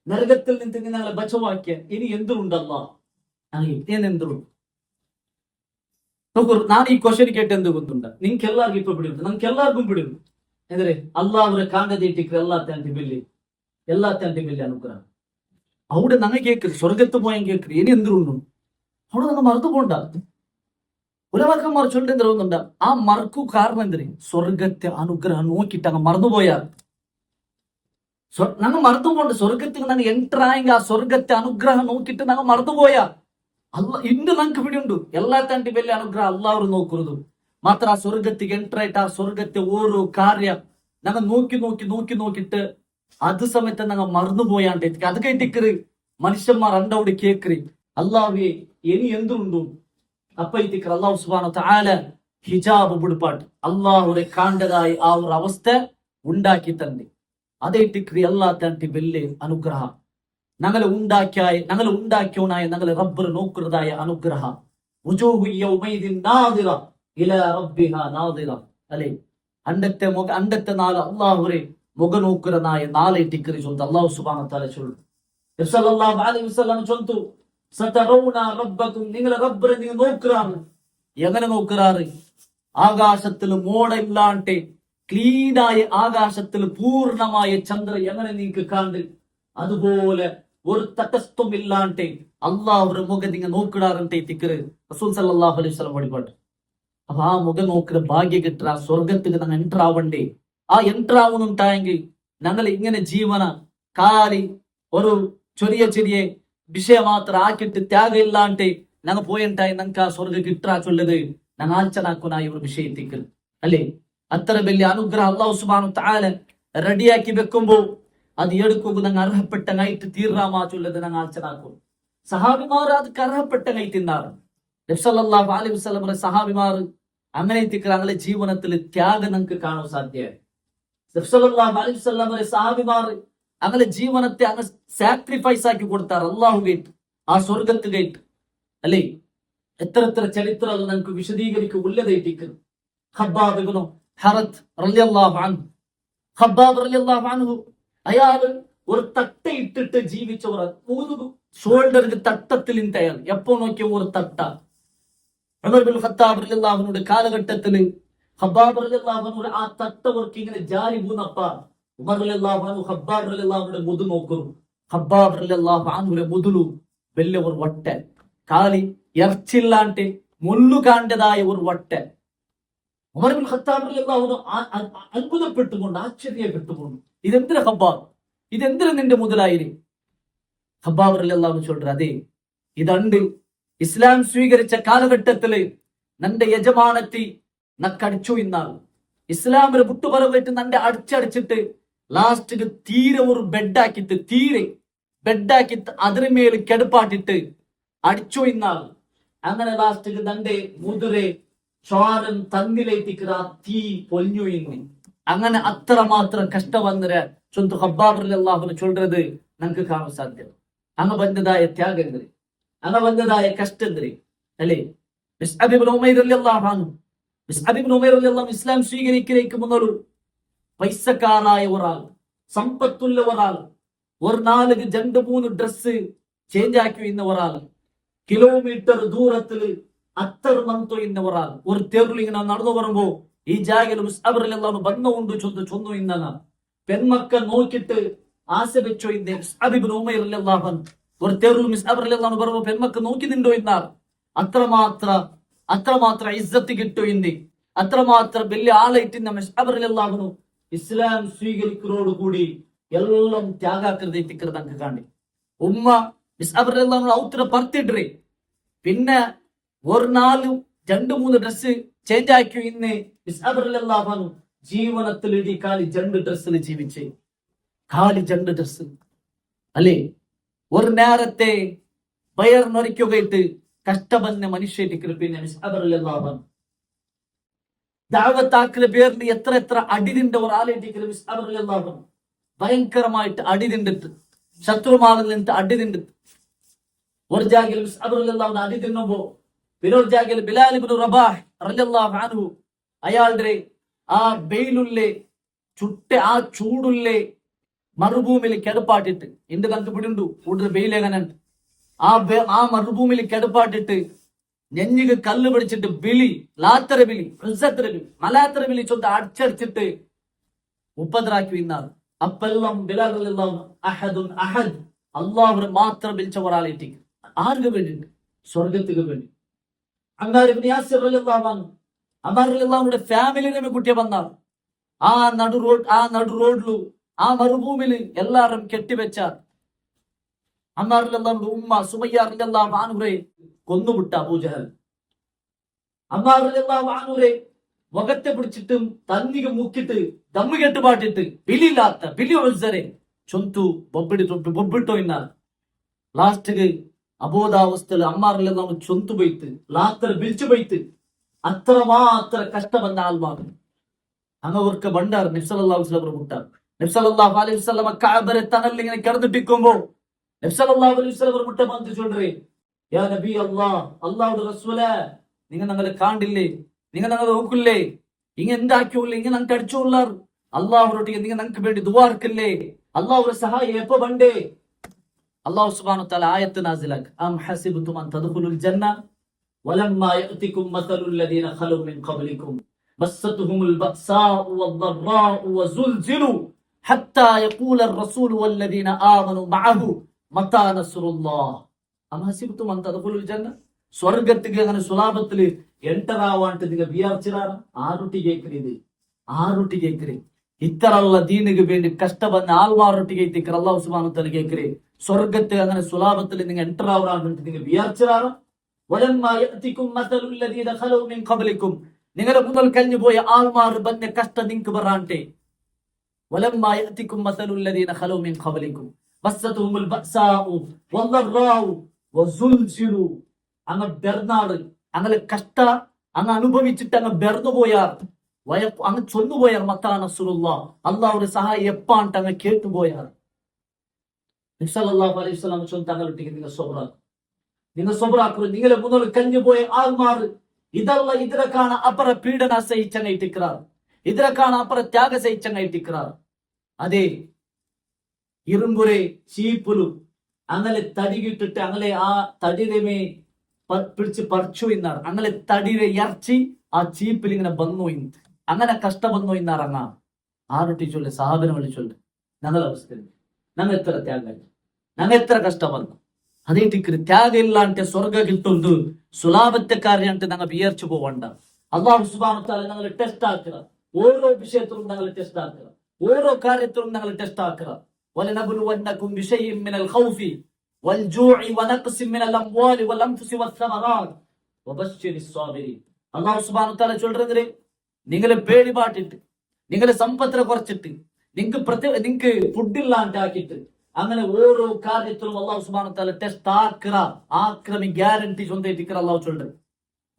നരകത്തിൽ നിന്ന് ഞങ്ങളെ ബച്ചവാക്കിയ. ഇനി എന്തുണ്ട് അല്ലാഹ്, എന്തുണ്ട് നോക്കൂ. ನಾನು ಈ ಕ್ವಶನ್ ಕೇಟ್ಟು ಎಂದು ಗೊತ್ತುಂಟ ನಿಂಗೆ ಎಲ್ಲರಿಗೂ ಇಪ್ಪ ಬಿಡುದು, ನಮ್ಗೆ ಎಲ್ಲರಿಗೂ ಬಿಡುದು ಅಂದ್ರೆ ಅಲ್ಲಾಹ್ರೆ ಕಾಂಡದೆ ಇಟ್ಟಿಕ್ರೆ ಎಲ್ಲಾ ತಂಟಿ ಬೆಲ್ಲಿ ಅನುಗ್ರಹ. അവിടെ ഞങ്ങൾ കേൾക്കരുത് സ്വർഗത്ത് പോയാൽ കേൾക്കരുത് ഇനി എന്തുണ്ട് അവിടെ ഞങ്ങൾ മറന്നു പോണ്ട. ഉലമാക്കന്മാർ ചൊല്ലുന്നുണ്ട് ആ മറക്കു കാരണം എന്തിന്, സ്വർഗത്തെ അനുഗ്രഹം നോക്കിയിട്ട് അങ്ങ് മറന്നുപോയാൽ ഞങ്ങൾ മറന്നുപോണ്ട്. സ്വർഗത്തിൽ ഞങ്ങൾ എൻട്രായെങ്കിൽ ആ സ്വർഗത്തെ അനുഗ്രഹം നോക്കിയിട്ട് ഞങ്ങൾ മറന്നുപോയാ ഇന്ന് ഞങ്ങൾക്ക് പിടിയുണ്ട്. എല്ലാ തന്റെ വലിയ അനുഗ്രഹം അല്ലാഹു നോക്കുന്നത് മാത്ര. ആ സ്വർഗത്തിക്ക് എൻട്രായിട്ട് ആ സ്വർഗത്തെ ഓരോ കാര്യം ഞങ്ങൾ നോക്കിയിട്ട് അത് സമയത്ത് ഞങ്ങൾ മറന്നുപോയാണ്ട് അത് കേട്ടിക്കറ് മനുഷ്യന്മാർ അണ്ടവിടെ കേക്കറി. അല്ലാഹുവേ ഇനി എന്തുണ്ടു അപ്പൈത്തിക്ക് അള്ളാഹു സുബ്ഹാനഹു വ തആല ഹിജാബ് ബുടുപാട്ട് അള്ളാഹുരെ കാണ്ടതായി ആ ഒരു അവസ്ഥ ഉണ്ടാക്കി തന്നെ അതേറ്റിക്രി അല്ലാത്തಂಟಿ വലിയ അനുഗ്രഹം ഞങ്ങളെ ഉണ്ടാക്കിയോനായ ഞങ്ങളെ റബ്ബർ നോക്കുന്നതായ അനുഗ്രഹ വുജൂഹു യൗമൈദിൻ നാദിറ ഇലാ റബ്ബിഹാ നാദിറ അല്ലേ അണ്ടത്തെ നാൾ അള്ളാഹുരെ മുഖ നോക്കുന്നതായ നാളേറ്റിക്കറി ചൊന്ത് അള്ളാഹു സുബ്ഹാനഹു വ തആല ചൊല്ലു നബി സല്ലല്ലാഹു അലൈഹി വസല്ലം ചൊന്തു സതറൗന റബ്ബകും നിങ്ങളെ റബ്ബറെ നിങ്ങൾ നോക്കുറാണ് എങ്ങനെ നോക്കുറാറ് ആകാശത്തിൽ മോടയില്ലാണ്ട് ക്ലീനായ ആകാശത്തിൽ പൂർണ്ണമായ ചന്ദ്ര എങ്ങനെ നിങ്ങൾക്ക് കാണ്ട് അതുപോലെ ഒരു തടസ്സമില്ലാണ്ട് അള്ളാഹുടെ മുഖം നിങ്ങൾ നോക്കിടാറുണ്ട് തിക്കറ് റസൂൽ സല്ലല്ലാഹു അലൈഹി വസല്ലം വഴിപാട്ട് അപ്പൊ ആ മുഖം നോക്കുന്ന ഭാഗ്യ കിട്ടുക ആ സ്വർഗത്തിൽ ഞങ്ങൾ എൻ്റർ ആവണ്ടേ ആ എൻ്റർ ആവുന്നുണ്ടായെങ്കിൽ ഞങ്ങൾ ഇങ്ങനെ ജീവന കാലി ഒരു ചെറിയ ചെറിയ വിഷയം മാത്രം ആക്കിയിട്ട് ത്യാഗം ഇല്ലാണ്ട് ഞങ്ങൾ പോയിട്ടായി ഞങ്ങൾക്ക് ആ സ്വർഗ കിട്ടാ ചൊല്ലത് ഞങ്ങൾ ആൽച്ചനാക്കുന്ന ഈ ഒരു വിഷയത്തേക്ക് അല്ലേ അത്ര വലിയ അനുഗ്രഹം അല്ലാഹു സുബ്ഹാനഹു വ തആല റെഡിയാക്കി വെക്കുമ്പോ അത് എടുക്കുക ഞങ്ങൾ അർഹപ്പെട്ട കൈറ്റ് തീർറാമാ ചൊല്ലത് ഞങ്ങൾ ആൽച്ചനാക്കും സഹാബിമാർ അത് അർഹപ്പെട്ട കൈ തിന്നാറ് നബി സല്ലല്ലാഹു അലൈഹി വസല്ലം സഹാബിമാർ അങ്ങനെ ഞങ്ങളെ ജീവിതത്തിൽ ത്യാഗം നമുക്ക് കാണാൻ സാധ്യമായി നബി സല്ലല്ലാഹു അലൈഹി വസല്ലം സഹാബിമാർ അങ്ങനെ ജീവനത്തെ അങ്ങ് സാക്രിഫൈസ് ആക്കി കൊടുത്താർ അള്ളാഹു ഗേറ്റ് ആ സ്വർഗത്ത് ഗേറ്റ് അല്ലേ എത്ര ചരിത്രം നമുക്ക് വിശദീകരിക്കുക ഉള്ളതേറ്റിക്കുന്നു ഖബ്ബാബ് ഇബ്നു ഹറത്ത് റളിയല്ലാഹു അൻഹു ഖബ്ബാബ് റളിയല്ലാഹു അൻഹു അയാൾ ഒരു തട്ട ഇട്ടിട്ട് ജീവിച്ചവർ മൂന്ന് ഷോൾഡർക്ക് തട്ടത്തിൽ അയാൾ എപ്പോ നോക്കിയ ഒരു തട്ട ഉമർ ബിൻ ഖത്താബ് റളിയല്ലാഹു അൻഹുടെ കാലഘട്ടത്തിൽ ഖബ്ബാബ് റളിയല്ലാഹു അൻഹു ആ തട്ടവർക്ക് ഇങ്ങനെ ജാരി പൂന്നപ്പ ഉമർ റളിയല്ലാഹു അൻഹു ഖബ്ബാബ് റളിയല്ലാഹു അൻഹുടെ മുതു നോക്കുന്നു ഖബ്ബാബ് റളിയല്ലാഹു അൻഹുടെ മുതുലു വലിയ ഒരു വട്ട കാലി ഇറച്ചില്ലാണ്ട് മുള്ളു കാണ്ടതായ ഒരു വട്ട ഉമർ ബിൻ ഖത്താബ് റളിയല്ലാഹു അൻഹു അത്ഭുതപ്പെട്ടുകൊണ്ട് ആശ്ചര്യപ്പെട്ടുകൊണ്ട് ഇതെന്തിനാ ഖബ്ബാബ് ഇതെന്തിനാ നിന്റെ മുതലായിരി ഖബ്ബാബ് റളിയല്ലാഹു അൻഹു ചൊല്ലുற അതെ ഇതണ്ട് ഇസ്ലാം സ്വീകരിച്ച കാലഘട്ടത്തില് നന്റെ യജമാനത്തി നക്കടിച്ചു ഇന്നാണ് ഇസ്ലാമിന് വിട്ടുപറവിട്ട് നന്റെ അടിച്ചടിച്ചിട്ട് ലാസ്റ്റ് തീരെ ഒരു ബെഡാക്കിട്ട് അതിനുമേൽ കെടുപ്പാട്ടിട്ട് അടിച്ചു ഇന്നാണ് അങ്ങനെ ലാസ്റ്റ് നന്റെ മുതിരെ ചോരൻ തന്നിലേറ്റിക്കുന്ന തീ പൊലിഞ്ഞു ഇന്ന് അങ്ങനെ അത്രമാത്രം കഷ്ടം വന്നിര ചൊന്തു ഖബ്ബാബ് റളിയല്ലാഹു അൻഹു ചൊല്ലുന്നത് നമുക്ക് കാണാൻ സാധ്യത അങ്ങ് വന്നതായ ത്യാഗങ്ങൾ അങ്ങ് വന്നതായ കഷ്ടങ്ങൾ അല്ലേ മുസ്അബ് ഇബ്നു ഉമൈർ റളിയല്ലാഹു അൻഹു ഇസ്ലാം സ്വീകരിക്കുന്നതിലേക്ക് മുന്നൊരു പൈസക്കാരായ ഒരാൾ സമ്പത്തുള്ള ഒരാൾ ഒരു നാല് 2-3 ഡ്രസ് ചേഞ്ച് ആക്കി ഇന്ന ഒരാൾ കിലോമീറ്റർ ദൂരത്തിൽ അത്തർമന്തോ ഇന്ന ഒരാൾ ഒരു തെരുവിൽ ഇങ്ങനെ നടന്നു വരുമ്പോ ഈ ജാഗയിൽ മുസ്അബ് റളിയല്ലാഹു അൻഹു ബന്നുകൊണ്ട് ചൊന്നു ഇന്ന പെൺമക്കൾ നോക്കിയിട്ട് ആശ വെച്ചോ ഇന്ന മുസ്അബ് ഇബ്നു ഉമൈർ റളിയല്ലാഹു അൻഹു ഒരു തെരുവിൽ മുസ്അബ് റളിയല്ലാഹു അൻഹു പറയുമ്പോ പെൺമക്കൾ നോക്കി നിന്നോ ഇന്നാർ അത്രമാത്രം ഇസ്സത്ത് കിട്ടു ഇന്ത്യ അത്രമാത്രം വലിയ ആളായിട്ട് മുസ്അബ് റളിയല്ലാഹു അൻഹു ഇസ്ലാം സ്വീകരിക്കുന്നതോടുകൂടി എല്ലാം ത്യാഗാകൃതിക്കരുത് അങ്ങ് കാണി ഉമ്മ മുസ്അബ് റളിയല്ലാഹു അൻഹു ഔത്ര പറത്തിട്രേ പിന്നെ ഒരു 2-3 ഡ്രസ് ചേഞ്ച് ആക്കി ഇന്ന് മുസ്അബ് റളിയല്ലാഹു അൻഹു ജീവനത്തിൽ ഇടി കാലി 2 ഡ്രസ്സിൽ ജീവിച്ചേ കാലി 2 ഡ്രസ് അല്ലേ ഒരു നേരത്തെ പയർ നൊരിക്കുകയിട്ട് കഷ്ടബന്ന മനുഷ്യർക്ക് പിന്നെ മുസ്അബ് റളിയല്ലാഹു അൻഹു ദഅവത്താക്കിലെ പേരിൽ എത്ര അടിതിന്റെ ഒരാളേറ്റിക്കൽ മുസ്അബ് റളിയല്ലാഹു അൻഹു ഭയങ്കരമായിട്ട് അടിതിണ്ടിട്ട് ശത്രുമാരിൽ നിന്ന് അടിതിണ്ടിട്ട് ഒരു ജാഗയിൽ മുസ്അബ് റളിയല്ലാഹു അൻഹു അടി തിന്നുമ്പോ വേറൊരു ജാഗയിൽ ബിലാൽ ഇബ്നു റബാഹ് റളിയല്ലാഹു അൻഹു അയാളുടെ ആ വെയിലുള്ളേ ആ ചൂടുള്ളേ മരുഭൂമിയിൽ കിടപ്പാട്ടിട്ട് എന്ത് കണ്ടുപിടിണ്ടു കൂടുതൽ വെയിലെങ്ങനെ ആ മരുഭൂമിയിൽ കിടപ്പാട്ടിട്ട് നെഞ്ഞിക്ക് കല്ല് പിടിച്ചിട്ട് ലാത്തര ബിലി മലാത്തര ബിലി ചൊന്ന് അടിച്ചടിച്ചിട്ട് മുപ്പതരാക്കി ഇന്നാണ് അപ്പെല്ലാം ബിലാൽ റളിയല്ലാഹു അൻഹു അഹദ് അല്ലാഹുവിനെ മാത്രം വിളിച്ച ഒരാളേറ്റി ആർക്ക് വേണ്ടി സ്വർഗത്തിന് വേണ്ടി അമ്മാർ ഇബ്നു യാസിർ റളിയല്ലാഹു അൻഹു അമ്മാർ റളിയല്ലാഹു അൻഹുടെ ഫാമിലിനെ കുട്ടിയെ വന്നാൽ ആ നടു റോഡിലു ആ മരുഭൂമിയിൽ എല്ലാരും കെട്ടിവെച്ച അമ്മാർ റളിയല്ലാഹു അൻഹുടെ ഉമ്മ സുമയ്യ റളിയല്ലാഹു അൻഹയെ കൊന്നുവിട്ട അബൂജഹൽ അമ്മാർ റളിയല്ലാഹു അൻഹയെ മുഖത്തെ പിടിച്ചിട്ടും തന്നിക മുക്കിട്ട് ദമ്മു കെട്ടുപാട്ടിട്ട് ബിലി ഉസ്സരെ ചൊന്തു ബൊബ്ബിട്ടോ ഇന്നാർ ലാസ്റ്റ് അബോധാവസ്ഥയിൽ അമ്മാറിൽ നമ്മൾ ചൊന്തുപോയിട്ട് ലാത്തർ വിളിച്ചു പോയിട്ട് അത്രമാത്ര കഷ്ടമെന്ന ആൾമാർ അങ്ങവർക്ക് ബണ്ടാർ നബ്സല്ലാഹു വസ്ലം മുട്ടാർ. നബ്സല്ലാഹു അലൈഹി വസല്ലം കഅബരെ തണലിൽ ഇങ്ങനെ കിടന്നിട്ടിരിക്കുമ്പോ നബ്സല്ലാഹു അലൈഹി വസല്ലം മുട്ട വന്ന് ചൊല്ലേ, യാ നബി അല്ലാഹ്, അല്ലാഹുവിന്റെ റസൂലേ, നിങ്ങൾ ഞങ്ങളെ കാണ്ടില്ലേ, നിങ്ങൾ ഞങ്ങളെ നോക്കില്ലേ, ഇങ്ങ എന്താക്കിയോല്ലേ, ഇങ്ങ ഞങ്ങൾക്ക് അടിച്ചോള്ളാർ, അള്ളാഹുറൊട്ടിಗೆ നിങ്ങൾ ഞങ്ങൾക്ക് വേണ്ടി ദുആർക്കില്ലേ, അള്ളാഹുവിന്റെ സഹായം എപ്പോ ബണ്ടേ. അല്ലാഹു സുബ്ഹാനഹു വതആല ആയത്ത് നാസിലാക്കി, അം ഹസിബ്തും അൻ തദ്ഖുലുൽ ജന്ന വലമ്മാ യഅതികും മസലുൽ ലദീന ഖലു മിൻ ഖബ്ലികും മസ്സതുഹുമുൽ ബഅസാഉ വദ്ദറാഉ വസുൽസിലു ഹത്താ യഖൂലർ റസൂലു വല്ലദീന ആമനു മഅഹു മതാ നസ്റുല്ലാഹ്. അം ഹസിബ്തും അൻ തദ്ഖുലുൽ ജന്ന, സ്വർഗ്ഗത്തിക്ക് അങ്ങനെ സുലാഭത്തില് എൻടർ ആവാണ്ട് നിങ്ങൾ വിചാരിച്ചിരാണ്? ആറുട്ടി കേൾക്കുന്നത്, ആറുട്ടി കേൾക്കരേ. ഇത്തരമുള്ള ദീനിക്ക് വേണ്ടി കഷ്ടപ്പെടുന്ന ആൾമാറൊട്ടിಗೆ ഇത്തിക്കർ അല്ലാഹു സുബ്ഹാനഹു വ തആല കേൾക്കരേ. സ്വർഗ്ഗത്തിൽ അങ്ങനെ സുലാഭത്തിൽ നിങ്ങൾ എൻടർ ആവാൻ വേണ്ടി നിങ്ങൾ വിചാരിച്ചിരാണ്? വലമ്മാ യഅതികും മസലുൽ ലദീന ഖലു മിൻ ഖബ്ലികും, നിങ്ങളുടെ മുതൽ കഴിഞ്ഞു പോയ ആൾമാർ ബന്ന കഷ്ടം നിങ്ങൾക്ക് വരാണ്ടേ. വലമ്മാ യഅതികും മസലുൽ ലദീന ഖലു മിൻ ഖബ്ലികും മസ്സതുഹുമുൽ ബഅസാഉ വദ്ദറാഉ വസുൽസിലു, അങ്ങ് ബെർനാട് അങ്ങനെ കഷ്ട അങ്ങ് അനുഭവിച്ചിട്ട് അങ്ങ് ബെർന്നു പോയാർ, അങ്ങ് ചൊന്നുപോയാർ മത്താ നസ്റുല്ലാഹ്, അള്ളാഹുവിന്റെ സഹായം എപ്പാണ്ട് അങ്ങ് കേട്ടുപോയാർ. നബി സല്ലല്ലാഹു അലൈഹി വസല്ലം ചൊല്ലി തങ്ങളൊട്ടിക്ക് നിങ്ങൾ സബറാക്കും, നിങ്ങൾ സബറാക്കും. നിങ്ങളെ മുതൽ കഴിഞ്ഞു പോയ ആൾമാർ ഇതല്ല ഇതിരക്കാണ് അപ്പുറ പീഡന സഹിച്ചങ്ങയിട്ടിക്കാർ, ഇതിരക്കാണ് അപ്പുറ ത്യാഗ സഹിച്ചങ്ങയിട്ടിക്കാർ. അതെ, ഇരുമ്പുരെ ചീപ്പുലു അങ്ങനെ തടികിട്ടിട്ട് അങ്ങനെ ആ തടിരമേ പിടിച്ച് പറിച്ചു ഇന്നാർ, അങ്ങനെ തടിരെ ഇറച്ചി ആ ചീപ്പിൽ ഇങ്ങനെ വന്നു ഇന്ന് അങ്ങനെ കഷ്ട വന്നു ഇന്നാറങ്ങ ആറുട്ടി ചൊല്ലി സഹാബിനെ വിളിച്ചൊല്ലി ഞങ്ങളുടെ അവസ്ഥ ഞങ്ങൾ എത്ര ത്യാഗം, ഞങ്ങൾ എത്ര കഷ്ടപ്പെടുന്നു. അതേറ്റിക്ക് ത്യാഗം ഇല്ലാണ്ട് സ്വർഗ കിട്ടുന്നത് സുലാഭത്തെ കാര്യം ಅಂತ ഞങ്ങൾ വിചാരിച്ചു പോവണ്ട. അല്ലാഹു സുബ്ഹാനഹു വ തആല ഞങ്ങളെ ടെസ്റ്റ് ആക്കുക, ഓരോ വിഷയത്തിലും ഞങ്ങളെ ടെസ്റ്റ് ആക്കുക, ഓരോ കാര്യത്തിലും ഞങ്ങളെ ടെസ്റ്റ് ആക്കുക. വലനബ്ലുവന്നകും ബിശൈഇൻ മിനൽ ഖൗഫി വൽജൂഇ വനഖ്സിൻ മിനൽ അംവാലി വൽ അൻഫുസി വസ്സമറാത്ത് വബശ്ശിരിസ് സ്വാബിരീൻ. അല്ലാഹു സുബ്ഹാനഹു വ തആല ചൊല്ലുന്നത്, നിങ്ങളെ പേടിപാട്ടിട്ട്, നിങ്ങളെ സമ്പത്തിനെ കുറച്ചിട്ട്, നിങ്ങൾക്ക് ഫുഡ് ഇല്ലാണ്ടാക്കിയിട്ട് അങ്ങനെ ഓരോ കാര്യത്തിലും അല്ലാഹു സുബ്ഹാനഹു വ തആല ടെസ്റ്റ് ആക്രമി ഗ്യാരണ്ടി ചൊന്തേറ്റിക്കർ അല്ലാഹു ചൊല്ലുന്നത്.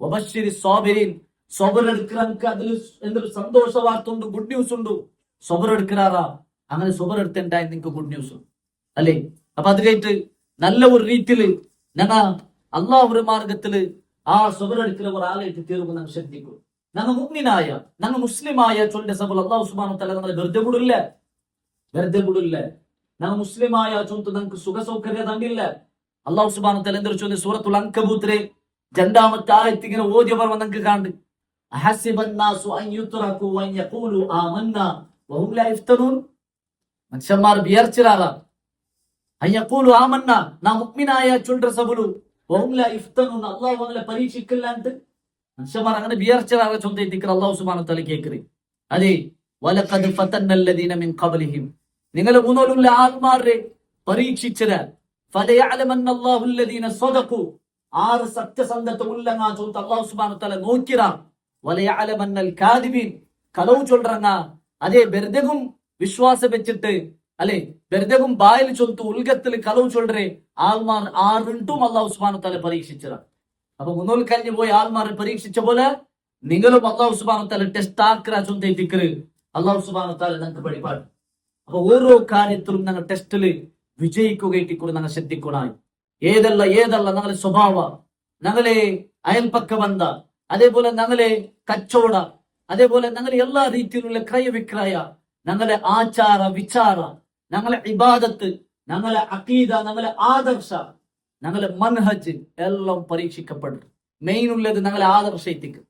വബശ്ശിരിസ് സ്വാബിരീൻ, സബർ എടുക്കറക്ക് അതിൽ എന്തൊരു സന്തോഷ വാർത്ത ഉണ്ട്, ഗുഡ് ന്യൂസ് ഉണ്ട്. സബർ എടുക്കറാറാ, അങ്ങനെ സബർ എടുത്തുണ്ടായി നിങ്ങൾക്ക് ഗുഡ് ന്യൂസ് അല്ലേ. അപ്പൊ അത് കഴിഞ്ഞിട്ട് നല്ല ഒരു രീതിയില് ഞങ്ങ അള്ളാഹുവിന്റെ മാർഗത്തില് ആ സബർ എടുക്കുന്ന ഒരാളായിട്ട് തീർന്ന് ഞങ്ങൾ ശ്രദ്ധിക്കും. ഞങ്ങൾ മുഅ്മിനായ ഞങ്ങൾ മുസ്ലിമായ ചൊല്ലിന്റെ സബർ അല്ലാഹു സുബ്ഹാനഹു വ തആല ഞങ്ങളെ വെറുതെ വിടില്ല. ഞങ്ങൾ മുസ്ലിമായ ചൊന്ത് ഞങ്ങൾക്ക് സുഖ സൗകര്യ തന്നില്ല. അല്ലാഹു സുബ്ഹാനഹു വ തആല എന്തൊരു ചൊല്ലി സൂറത്തുൽ അൻകബൂത്തിലെ 2ാമത്തെ ആയത്ത് ഇങ്ങനെ ഓതിയവർ നിങ്ങൾക്ക് കാണും. അഹസിബന്നാസു അൻ യുത്റകു വൻ യഖൂലു ആമന്നാ വഹും ലാ യഫ്തനൂൻ. മനുഷ്യന്മാർ വിചാരിച്ചിരാറാ അയ്യഖൂലു ആമന്നാ, നാം മുഅ്മിനായ ചൊല്ലുற സബലു വഹും ലാ യഫ്തനൂൻ, അല്ലാഹു അവരെ പരീക്ഷിക്കില്ലാണ്ട് മനുഷ്യന്മാർ അങ്ങനെ വിചാരിച്ചിരാറാ ചൊന്തേറ്റിക്കർ അല്ലാഹു സുബ്ഹാനഹു വ തആല കേൾക്കറി. അതെ, വലഖദ് ഫതന്നല്ലദീന മിൻ ഖബ്ലിഹിം, നിങ്ങളെ മുന്നോലുള്ള ആൾമാരെ പരീക്ഷിച്ചത്. ഫലയഅലമന്നല്ലാഹുല്ലദീന സദഖു, ആറ് സത്യസന്ധത ഉള്ളങ്ങ ചൊല്ലുന്ന അല്ലാഹു സുബ്ഹാനഹു വ തആല നോക്കിറാ. വലയഅലമന്നൽ കാദിബീൻ, കളവ് ചൊല്ലുറങ്ങ അതേ വെറുതെകും വിശ്വാസം വെച്ചിട്ട് അല്ലെ വെറുതെകും ബായിൽ ചൊല്ലുത്തു ഉൽഗത്തിൽ കളവ് ചൊല്ലറേ ആൾമാർ ആറിട്ടും അല്ലാഹു സുബ്ഹാനഹു വ തആല പരീക്ഷിച്ചറ. അപ്പൊ മുന്നോൽ കഴിഞ്ഞു പോയി ആൾമാരെ പരീക്ഷിച്ച പോലെ നിങ്ങളും അല്ലാഹു സുബ്ഹാനഹു വ തആല ടെസ്റ്റ് ആക്കറ ചൊന്തേറ്റിക്കറ് അല്ലാഹു സുബ്ഹാനഹു വ തആല ഞങ്ങൾക്ക് പഠിപ്പാട്. അപ്പൊ ഓരോ കാര്യത്തിലും ഞങ്ങൾ ടെസ്റ്റില് വിജയിക്കുകയായിട്ട് കൂടെ ഞങ്ങൾ ശ്രദ്ധിക്കണായി. ഏതല്ല ഞങ്ങളെ സ്വഭാവ, ഞങ്ങളെ അയൽപക്ക ബന്ധ, അതേപോലെ ഞങ്ങളെ കച്ചവട, അതേപോലെ ഞങ്ങളെ എല്ലാ രീതിയിലുള്ള ക്രയവിക്രയ, ഞങ്ങളെ ആചാര വിചാര, ഞങ്ങളെ ഇബാദത്ത്, ഞങ്ങളെ അഖീദ, ഞങ്ങളെ ആദർശ, ഞങ്ങളെ മൻഹജ് എല്ലാം പരീക്ഷിക്കപ്പെടും. മെയിൻ ഉള്ളത് ഞങ്ങളെ ആദർശത്തിക്ക്,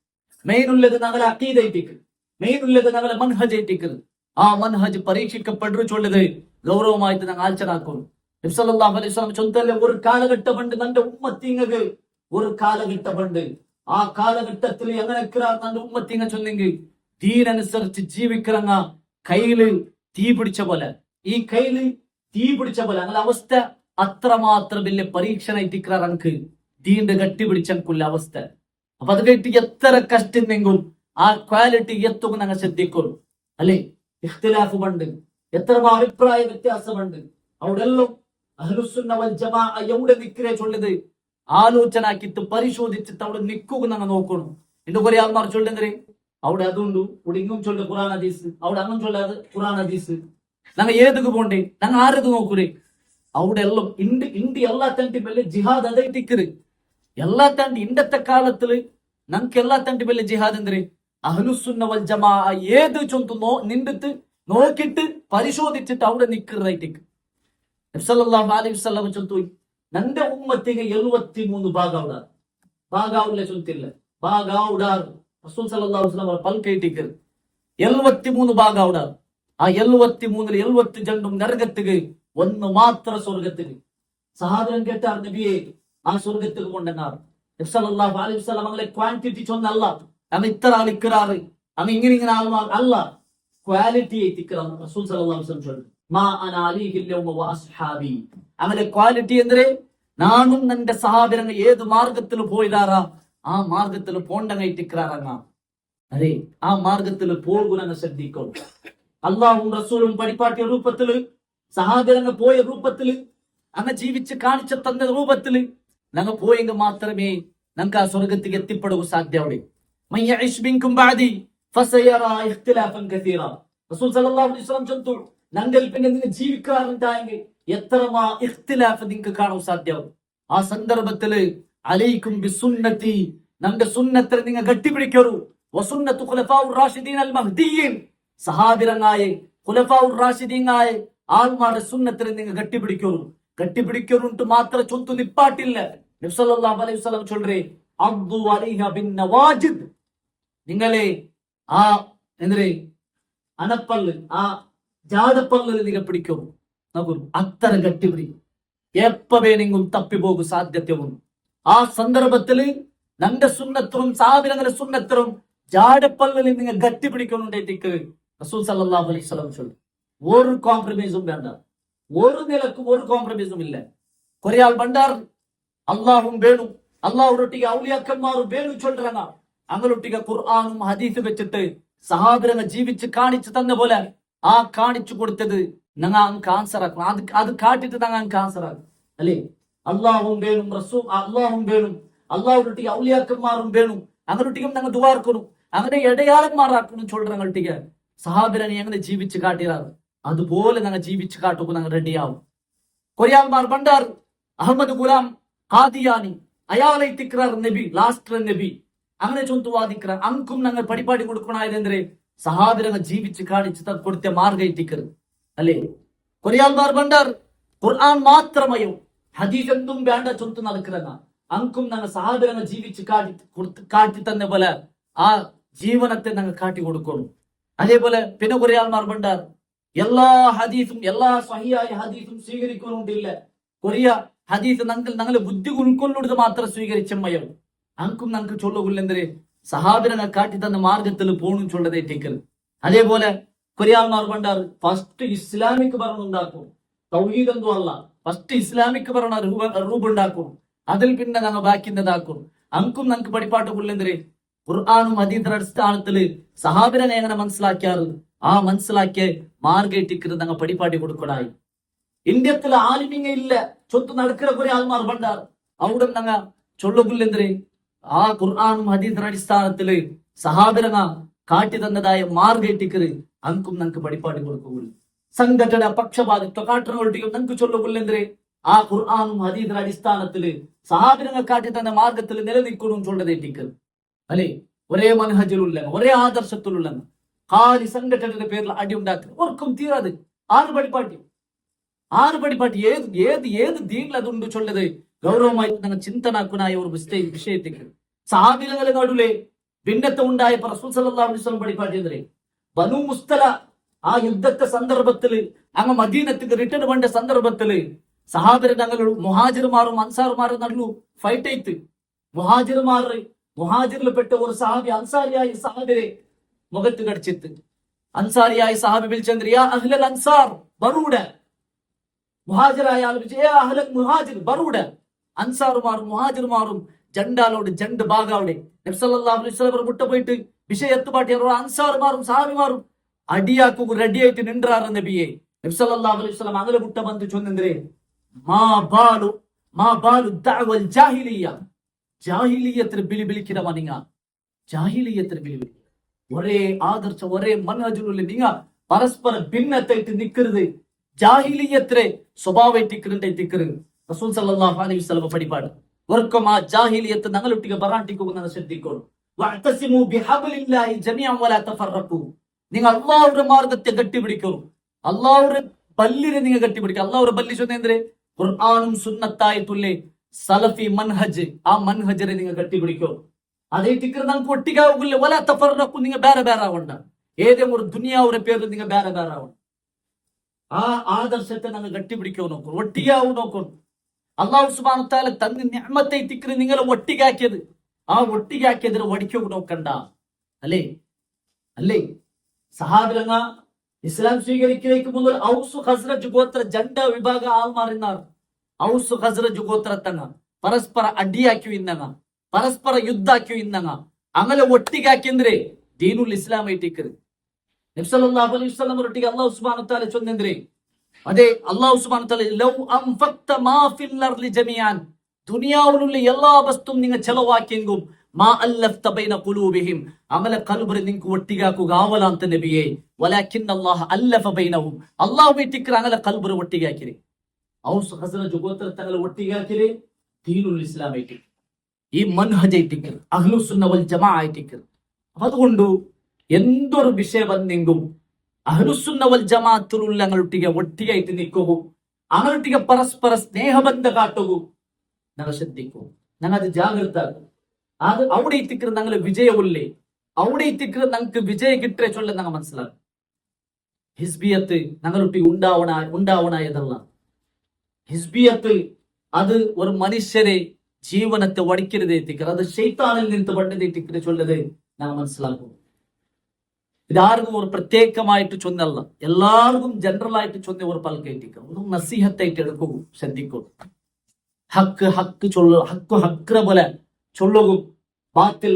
മെയിൻ ഉള്ളത് ഞങ്ങളെ അഖീദത്തിക്ക്, മെയിൻ ഉള്ളത് ഞങ്ങളെ മൻഹജത്തിക്ക്. ആ മൻഹജ് പരീക്ഷിക്കപ്പെടു ചൊല്ലത് ഗൗരവമായിട്ട് ഞങ്ങൾ ആചരാക്കും. നബി സല്ലല്ലാഹു അലൈഹി വസല്ലം ചൊല്ലല്ലേ, ഒരു കാലഘട്ടമുണ്ട് നന്റെ ഉമ്മത്തിങ്ങക്ക്, ഒരു കാലഘട്ടമുണ്ട്. ആ കാലഘട്ടത്തിൽ എങ്ങനെക്കാ നന്റെ ഉമ്മത്തിങ്ങ ചൊന്നെങ്കിൽ ദീനനുസരിച്ച് ജീവിക്കറങ്ങ കയ്യില് തീ പിടിച്ച പോലെ, ഈ കയ്യില് തീ പിടിച്ച പോലെ അങ്ങനെ അവസ്ഥ അത്രമാത്രം വലിയ പരീക്ഷണക്ക് ദീന്റെ കട്ടി പിടിച്ചുള്ള അവസ്ഥ. അപ്പൊ അത് കേട്ട് എത്ര കഷ്ടമെങ്കിലും ആ ക്വാലിറ്റി എത്തും ഞങ്ങൾ ശ്രദ്ധിക്കും അല്ലെ. ഇഖ്തിലാഫുമുണ്ട്, എത്ര അഭിപ്രായ വ്യത്യാസമുണ്ട്, അവിടെ എല്ലാം അഹ്ലുസുന്ന വൽ ജമാ എവിടെ നിക്കരെ ചൊല്ലത് ആലോചന ആക്കിയിട്ട് പരിശോധിച്ചിട്ട് അവിടെ നിക്കുക ഞങ്ങൾ നോക്കണം. എന്റെ കുറെ ആൾമാർ ചൊല്ലുന്നേ അവിടെ അതുണ്ട്, ഇവിടെ ഇങ്ങും ചൊല്ലു ഖുർആൻ ഹദീസ്, അവിടെ അങ്ങും ചൊല്ലാതെ ഖുർആൻ ഹദീസ്. ഞങ്ങൾ ഏതൊക്കെ പോണ്ടേ, ഞങ്ങൾ ആരത് നോക്കൂരേ? അവിടെ എല്ലാം ഇന്ത്യ എല്ലാ തണ്ടി ಮೇಲೆ ಜಿಹಾದ್ ಅದೈತಿಕ್ಕರು. ಎಲ್ಲಾ ತಂಡಿ ಇಂಡತ್ತ ಕಾಲದಲ್ಲಿ ನಂಗೆ ಎಲ್ಲಾ ತಂಡಿ ಮೇಲೆ ಜಿಹಾದ್ ಅಂದ್ರೆ അഹ്ലുസുന്ന വൽ ജമാ ഏത് ചൊന്തു നിന്നിട്ട് നോക്കിയിട്ട് പരിശോധിച്ചിട്ട് അവിടെ നിൽക്കുന്നതായിട്ടേക്ക്. നബി സല്ലല്ലാഹു അലൈഹി വസല്ലം ചൊന്തു നന്റെ ഉമ്മത്തിಗೆ 73 ഭാഗാവില്ല ചൊന്തില്ല ഭാഗാവുടാർ. റസൂൽ സല്ലല്ലാഹു അലൈഹി വസല്ലം പൽക്കൈട്ടിക്കർ 73 ഭാഗാവുടാർ. ആ 73 72 നരകത്തിക്ക്, ഒന്ന് മാത്രം സ്വർഗത്തിന്. സഹാബികൾ കേട്ടാർ നബിയെ ആ സ്വർഗത്തിൽ കൊണ്ടെന്നാർ. നബി സല്ലല്ലാഹു അലൈഹി വസല്ലം അങ്ങനെ ക്വാണ്ടിറ്റി ചൊന്നല്ല, അങ്ങ് ഇത്ര ആൾ ഇക്കറാറ്, അങ്ങ് ഇങ്ങനെ ആൾമാർ അല്ല, ക്വാളിറ്റി എത്തിക്കറാണ് റസൂൽ സല്ലല്ലാഹു അലൈഹി വസല്ലം ചൊല്ലുന്നത്. മാ അന അലൈഹി അൽയൗമ വഅസ്ഹാബി. അങ്ങനെ ക്വാളിറ്റി എന്തേ നാനും നന്റെ സഹാബിരങ്ങൾ ഏത് മാർഗത്തിൽ പോയിടാറാ ആ മാർഗത്തിൽ പോണ്ടങ്ങൈറ്റിക്കറാറങ്ങ. അതെ, ആ മാർഗത്തിൽ പോകുന്ന ശ്രദ്ധിക്കും. അള്ളാഹും റസൂലും പഠിപ്പാട്ടിയ രൂപത്തില്, സഹാബിരങ്ങൾ പോയ രൂപത്തില്, അങ്ങ് ജീവിച്ച് കാണിച്ചു തന്ന രൂപത്തില് ഞങ്ങൾ പോയെങ്കിൽ മാത്രമേ ഞങ്ങൾക്ക് ആ സ്വർഗത്തിക്ക് എത്തിപ്പെടുക സാധ്യത. റസൂൽ സല്ലല്ലാഹു അലൈഹി വസല്ലം ചൊല്ലുന്നു, ഞങ്ങൾ പിന്നെ നിങ്ങൾ ജീവിക്കാറുണ്ടായെങ്കിൽ എത്രമാ ഇഖ്തിലാഫ് നിങ്ങൾക്ക് കാണാൻ സാധ്യമാവും. ആ സന്ദർഭത്തില് അലൈക്കും ബിസുന്നതി, നമ്മുടെ സുന്നത്തിനെ നിങ്ങൾ കെട്ടിപ്പിടിക്കൂ. വസുന്നത്തു ഖുലഫാഉർ റാഷിദീൻ അൽ മഹ്ദിയീൻ, സഹാബിരങ്ങായ ഖുലഫാഉർ റാഷിദീനായ ആൾമാരുടെ സുന്നത്തിനെ നിങ്ങൾ കെട്ടിപ്പിടിക്കൂ മാത്രം ചൊന്തു നിപ്പാട്ടില്ല. നബി സല്ലല്ലാഹു അലൈഹി വസല്ലം ചൊല്ലേ അബ്ദു അലൈഹ ബിൻ നവാജിദ്, നിങ്ങളെ ആ എന്തേ അനപ്പല്ല്, ആ ജാടപ്പല്ലിൽ നിങ്ങൾ പിടിക്കും. നോക്കൂ, അത്ര കെട്ടിപ്പിടിക്കും. എപ്പ വേണമെങ്കിലും തപ്പിപ്പോകും സാധ്യതയും. ആ സന്ദർഭത്തില് നമ്മുടെ സുന്നത്തും സാബിരങ്ങളുടെ സുന്നത്തും ജാടപ്പല്ലിൽ നിങ്ങൾ കെട്ടിപ്പിടിക്കുന്നുണ്ടേക്ക് റസൂൽ സല്ലല്ലാഹു അലൈഹി വസല്ലം ചൊല്ലും. ഒരു കോംപ്രമൈസും വേണ്ട, ഒരു നിലക്കും ഒരു കോംപ്രമൈസും ഇല്ല. കുറെ ആൾ പണ്ടാർ അള്ളാഹും വേണു, അള്ളാഹുരൊട്ടിಗೆ ഔലിയാക്കന്മാരും വേണു ചൊല്ലുறாங்க. അങ്ങനൊട്ടിಗೆ ഖുർആനും ഹദീസും വെച്ചിട്ട് സഹാബിരങ്ങൾ ജീവിച്ച് കാണിച്ചു തന്ന പോലെ ആ കാണിച്ചു കൊടുത്തത് ഞങ്ങൾ അങ്ങ് ആൻസർ ആക്കണം. അത് കാട്ടിട്ട് ഞങ്ങൾ അങ്ങ് ആൻസർ ആക്കും അല്ലേ? അള്ളാഹും വേണം, അള്ളാഹും വേണം, അള്ളാഹുരൊട്ടിಗೆ ഔലിയാക്കന്മാരും വേണം, അങ്ങനൊട്ടിಗೆ ഞങ്ങൾ ദുആർക്കണം, അങ്ങനെ ഇടയാളന്മാരാക്കണം ചൊല്ലുറങ്ങൾട്ടിಗೆ സഹാബിരനെ എങ്ങനെ ജീവിച്ച് കാട്ടിറാറ് അതുപോലെ ഞങ്ങൾ ജീവിച്ച് കാട്ടുമ്പോൾ ഞങ്ങൾ റെഡിയാവും. കൊറിയാൽമാർ പണ്ടാർ അഹമ്മദ് ഗുലാം ഖാദിയാനി അയാളെ തിക്രാർ നബി, ലാസ്റ്റ് നബി, അങ്ങനെ ചൊന്തു വാദിക്ക അങ്കും ഞങ്ങൾ പടിപാടി കൊടുക്കണായതെന്തേ സഹാബിരങ്ങൾ ജീവിച്ച് കാണിച്ച് കൊടുത്ത മാർഗ ഇട്ടിക്കറ് അല്ലേ? കൊറിയാൽമാർ പണ്ടാർ ഖുർആൻ മാത്രമയോ ഹദീസ് എന്തും വേണ്ട ചൊന്തു നടக்கிறങ്ങ. അങ്കും ഞങ്ങൾ സഹാബിരങ്ങൾ ജീവിച്ച് കാട്ടി തന്ന പോലെ ആ ജീവനത്തെ ഞങ്ങൾ കാട്ടി കൊടുക്കണം. അതേപോലെ പിന്നെ കൊറിയാൽമാർ പണ്ടാർ എല്ലാ ഹദീസും എല്ലാ സഹിയായ ഹദീസും സ്വീകരിക്കുന്നുണ്ടില്ല. കൊറിയ ഹദീസ് ഞങ്ങൾ ബുദ്ധി ഉൾക്കൊള്ളുന്നത് മാത്രം സ്വീകരിച്ചമ്മയോ അങ്കും ഞങ്ങൾക്ക് ചൊല്ലുകൊല്ലെന്തേ സഹാബിരങ്ങൾ കാട്ടി തന്ന മാർഗത്തിൽ പോണും ചൊല്ലതേറ്റേക്കൽ. അതേപോലെ കൊറിയാൽമാർ പണ്ടാർ ഫസ്റ്റ് ഇസ്ലാമിക് ഭരണം ഉണ്ടാക്കും. തൗഹീദ് എന്തോ അല്ല, ഫസ്റ്റ് ഇസ്ലാമിക് ഭരണ രൂപുണ്ടാക്കും, അതിൽ പിന്നെ ഞങ്ങൾ ബാക്കിന്നതാക്കും. അങ്കും ഞങ്ങൾക്ക് പഠിപ്പാട്ട് കൊല്ലെന്തേ ഖുർആനും ഹദീസിന്റെ അടിസ്ഥാനത്തില് സഹാബിരനെ എങ്ങനെ മനസ്സിലാക്കിയാറ് ആ മനസ്സിലാക്കിയ മാർഗേറ്റിക്കത് ഞങ്ങൾ പടിപ്പാടി കൊടുക്കണായി. ഇന്ത്യത്തിലെ ആലിമിങ്ങ ഇല്ല ചൊത്ത് നടക്കുന്ന കുറെ ആൾമാർ പണ്ടാർ അവിടെ ഞങ്ങൾ ചൊല്ലുകൊല്ലെന്തേ ആ ഖുർആനും ഹദീസിന്റെ അടിസ്ഥാനത്തില് സഹാബിരങ്ങ കാട്ടി തന്നതായ മാർഗേറ്റിക്കര് അങ്കും ഞങ്ങൾക്ക് പടിപ്പാടി കൊടുക്കുകയുള്ളൂ. സംഘടന പക്ഷപാതിത്വ കാട്ടണൊട്ടിയും ഞങ്ങൾക്ക് ചൊല്ലുകൊല്ലെന്തേ ആ ഖുർആനും ഹദീസിന്റെ അടിസ്ഥാനത്തില് സഹാബിരങ്ങ കാട്ടി തന്ന മാർഗത്തിൽ നിലനിൽക്കണം ചൊല്ലതേറ്റിക്കൽ അല്ലെ? ഒരേ മനഹജിലുള്ള ഒരേ ആദർശത്തിലുള്ള ഖാലി സംഘടനയുടെ പേരിൽ അടി ഉണ്ടാക്കുക ഓർക്കും തീരാത്. ആറ് പടിപ്പാട്ടി ഏത് ദീനിൽ അതുണ്ട് ചൊല്ലത് ഗൗരവമായി ഞങ്ങൾ ചിന്തനാക്കുനായ ഒരു വിഷയത്തേക്ക് സഹാബികളുടെ നടുവിലെ ഭിന്നത്തെ ഉണ്ടായപ്പോ റസൂൽ സല്ലല്ലാഹു അലൈഹി വസല്ലം പടിപ്പാട്ടിയതേ ബനു മുസ്തല ആ യുദ്ധത്തെ സന്ദർഭത്തില് അങ്ങ് മദീനത്തേക്ക് റിട്ടേൺ പണ്ട സന്ദർഭത്തില് സഹാബിരെ ഞങ്ങൾ മുഹാജിർമാരും അൻസാർമാരും നടന്നു ഫൈറ്റ് ചെയ്ത് മുഹാജിറിൽ പെട്ട ഒരു സഹാബി അൻസാരിയായ സഹാബിരെ മുഖത്ത് കടിച്ചിട്ട് അൻസാരിയായ സഹാബി വിളിച്ചെന്ദ്ര യാ അഹ്ലൽ അൻസാർ ബറൂഡ, മുഹാജിറായ ആൾ വിളിച്ച അഹ്ലൽ മുഹാജിർ ബറൂഡ. അൻസാറുമാറും മുഹാജിർമാറും ജണ്ടാലോട് ജണ്ട് ഭാഗാവിടെ നബി സല്ലല്ലാഹു അലൈഹി വസല്ലം മുട്ട പോയിട്ട് വിഷയ എത്തുപാട്ടി അൻസാറുമാറും സഹാബിമാറും അടിയാക്കുക റെഡിയായിട്ട് നിன்றாറ് നബിയെ. നബി സല്ലല്ലാഹു അലൈഹി വസല്ലം അങ്ങനെ മുട്ട ബന്ധു ചൊന്നെന്തേ മാ ബാലു ദഅവൽ ജാഹിലിയ്യ. ജാഹിലിയത്തിന് ബിലിബിലിക്കുന്നവ നിങ്ങ. ജാഹിലിയത്തിന് ബിലിബിലിക്കുക. ഒരേ ആദർശം ഒരേ മൻഹജുള്ള നിങ്ങ പരസ്പര ഭിന്നത്തായിട്ട് നിൽക്കരുത്. ജാഹിലിയത്തിലെ സ്വഭാവമായിട്ട് റസൂൽ സല്ലല്ലാഹു അലൈഹി വസല്ലം പഠിപ്പാട്. ഒർക്കും ആ ജാഹിലിയത്ത് ഞങ്ങളൊട്ടിಗೆ ಬರಾಟಿಗೆ ശ്രദ്ധിക്കോളൂ. വഅ്തസിമു ബിഹബ്ലില്ലാഹി ജമീഅൻ വലാ തഫറഖു. നിങ്ങൾ അല്ലാഹുവിന്റെ മാർഗ്ഗത്തെ കെട്ടിപ്പിടിക്കൂ. അല്ലാഹുവിന്റെ ബല്ലിനെ നിങ്ങൾ കെട്ടിപ്പിടിക്കുക. അല്ലാഹുവിന്റെ ബല്ലി ചൊന്നേന്ദ്രെ ഖുർആനും സുന്നത്തായിട്ടുള്ള സലഫി മൻഹജ്, ആ മൻഹജിനെ നിങ്ങൾ കെട്ടിപ്പിടിക്കൂ. അതേ ടിക്കർ നമുക്ക് ഒട്ടിക്കാവില്ല. വലാ തഫറഖു. നിങ്ങൾ ಬೇರೆ ಬೇರೆ ആവണ്ട. ഏതെങ്കിലും ഒരു ദുനിയാവുടെ പേരിൽ നിങ്ങൾ ಬೇರೆ ಬೇರೆ ആവണ്ട. ആ ആദർശത്തെ നിങ്ങൾ കെട്ടിപ്പിടിക്കോ നോക്കൂ, ഒട്ടിയാവും നോക്കൂ. അല്ലാഹു സുബ്ഹാനഹു തആല തന്ന നിഅമത്തെ തിക്ർ നിങ്ങൾ ഒട്ടികാക്കിയത്, ആ ഒട്ടികാക്കിയതിനെ ഒടിക്കോ നോക്കണ്ട. അല്ലേ സഹാബിലങ്ങ ഇസ്ലാം സ്വീകരിക്കുന്നതിന് മുമ്പ് ഔസ് ഖസ്റജ് ഗോത്ര ജണ്ട വിഭാഗ ആൾമാറിനാർ. ഔസ് ഖസ്റജ് ഗോത്രത്തങ്ങ പരസ്പര അടിയാക്കി ഇന്നങ്ങ, പരസ്പര യുദ്ധാക്കി ഇന്നങ്ങ. അങ്ങനെ ഒട്ടികാക്കിയെಂದ್ರೆ ദീനുൽ ഇസ്ലാം ಐತಿಕ್ರು. നബി സല്ലല്ലാഹു അലൈഹി വസല്ലം ഒಟ್ಟಿಗೆ അല്ലാഹു സുബ്ഹാനഹു തആല ചൊന്നെಂದ್ರೆ അതെ അല്ലാഹു സുബ്ഹാനഹു തആല ലൗ അൻഫഖത മാ ഫിൽ അർളി ജമീഅൻ. ദുനിയാവിലുള്ള എല്ലാ വസ്തുവും നിങ്ങൾ ചെലവാക്കിയെങ്കും മാ അല്ലഫ്ത ബൈന ഖുലൂബിഹിം. അമല ഖൽബിനെ നിങ്ങൾക്ക് ഒട്ടികാക്കുക ആവലാന്ത നബിയേ. വലാകിൻ അല്ലാഹ അല്ലഫ ബൈനഹും. അല്ലാഹു ഇട്ടിക്ರ അമല ഖൽബിനെ ഒട്ടികാക്കിരെ. ഔസ് ഖസ്റജ് ഗോത്രത്തങ്ങളെ ഒട്ടികാക്കിരെ ദീനുൽ ഇസ്ലാം ಐತಿಕ್ರು. ഈ മൻഹജ് ಐತಿಕ್ರು, അഹ്ലുസ് സുന്ന വൽ ജമാഅ ಐತಿಕ್ರು. അതുകൊണ്ട് എന്തൊരു വിഷയം വന്നെങ്കും അഹ്ലുസുന്ന വൽ ജമാഅത്തിലുള്ള ഞങ്ങളൊട്ടിಗೆ ഒട്ടിയായിട്ട് നിൽക്കൂ. അങ്ങനൊട്ടിಗೆ പരസ്പര സ്നേഹബന്ധ കാട്ടുകൂ. ഞങ്ങൾ ശ്രദ്ധിക്കൂ, ഞങ്ങൾ അത് ജാഗ്രത. അത് അവിടെ എത്തിക്കുന്ന ഞങ്ങൾ വിജയവുള്ളേ. അവിടെ എത്തിക്കുന്ന ഞങ്ങൾക്ക് വിജയം കിട്ടേ ചൊല്ല ഞങ്ങൾ മനസ്സിലാക്കും. ഹിസ്ബിയത്ത് ഞങ്ങളൊട്ടിಗೆ ഉണ്ടാവണായതല്ല. ഹിസ്ബിയത്ത് അത് ഒരു മനുഷ്യരെ ജീവനത്തെ വടിക്കരുതേ എത്തിക്കുക. അത് ശൈത്താനിൽ നിന്ന് പണ്ടത് എത്തിക്കുന്ന ചൊല്ലത് ഞങ്ങൾ മനസ്സിലാക്കും. ഇതാർക്കും ഒരു പ്രത്യേകമായിട്ട് ചൊന്നല്ല, എല്ലാവർക്കും ജനറൽ ആയിട്ട് ചൊന്ന ഒരു പൽക്കേറ്റിക്കും. ഒന്നും നസീഹത്തായിട്ട് എടുക്കൂ, ശ്രദ്ധിക്കൂ. ഹക്ക് ഹക്ര പോലെ ചൊല്ലുകും, ബാത്തിൽ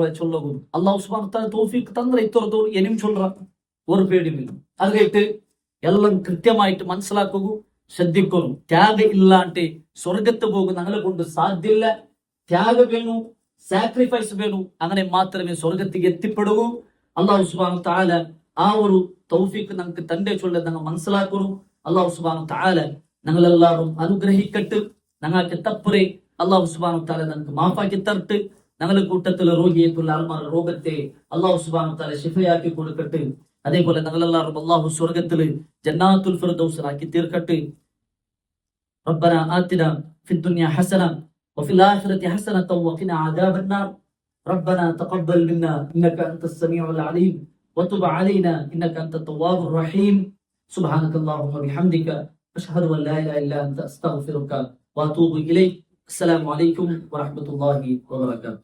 പോലെ ചൊല്ലുകും. അല്ലാഹു സുബ്ഹാനഹു തആല തൗഫീഖ് തന്നേ ഇത്തരത്തോട് എനും ചൊല്ലറ ഒരു പേടിയില്ല. അത് കേട്ട് എല്ലാം കൃത്യമായിട്ട് മനസ്സിലാക്കൂ, ശ്രദ്ധിക്കൂ. ത്യാഗം ഇല്ലാണ്ട് സ്വർഗത്ത് പോകും ഞങ്ങളെ കൊണ്ട് സാധ്യമില്ല. ത്യാഗം വേണു, സാക്രിഫൈസ് വേണു. അങ്ങനെ മാത്രമേ സ്വർഗത്തേക്ക് എത്തിപ്പെടുകൂ. അല്ലാഹു സുബ്ഹാനഹു തആല ആ ഒരു തൗഫീഖ് നമുക്ക് തന്റെ ചൊല്ല ഞങ്ങൾ മനസ്സിലാക്കുന്നു. അല്ലാഹു സുബ്ഹാനഹു തആല ഞങ്ങളെല്ലാവരും അനുഗ്രഹിക്കട്ടെ. ഞങ്ങൾക്ക് തപ്പുറേ അല്ലാഹു സുബ്ഹാനഹു തആല ഞങ്ങൾക്ക് മാഫാക്കി തരട്ടെ. ഞങ്ങളുടെ കൂട്ടത്തിലെ രോഗിയായിട്ടുള്ള ആൾമാരുടെ രോഗത്തെ അല്ലാഹു സുബ്ഹാനഹു തആല ശിഫയാക്കി കൊടുക്കട്ടെ. അതേപോലെ ഞങ്ങളെല്ലാവരും അല്ലാഹു സ്വർഗത്തിൽ ജന്നാത്തുൽ ഫിർദൗസിലാക്കി തീർക്കട്ടെ. റബ്ബനാ ആതിനാ ഫിദ് ദുനിയ ഹസന വഫിൽ ആഖിറതി ഹസനത വഖിനാ അദാബൻ നാർ. ربنا تقبل منا إنك أنت السميع العليم وتب علينا إنك أنت التواب الرحيم. سبحانك اللهم وبحمدك أشهد أن لا إله إلا أنت أستغفرك وأتوب إليك. السلام عليكم ورحمة الله وبركاته.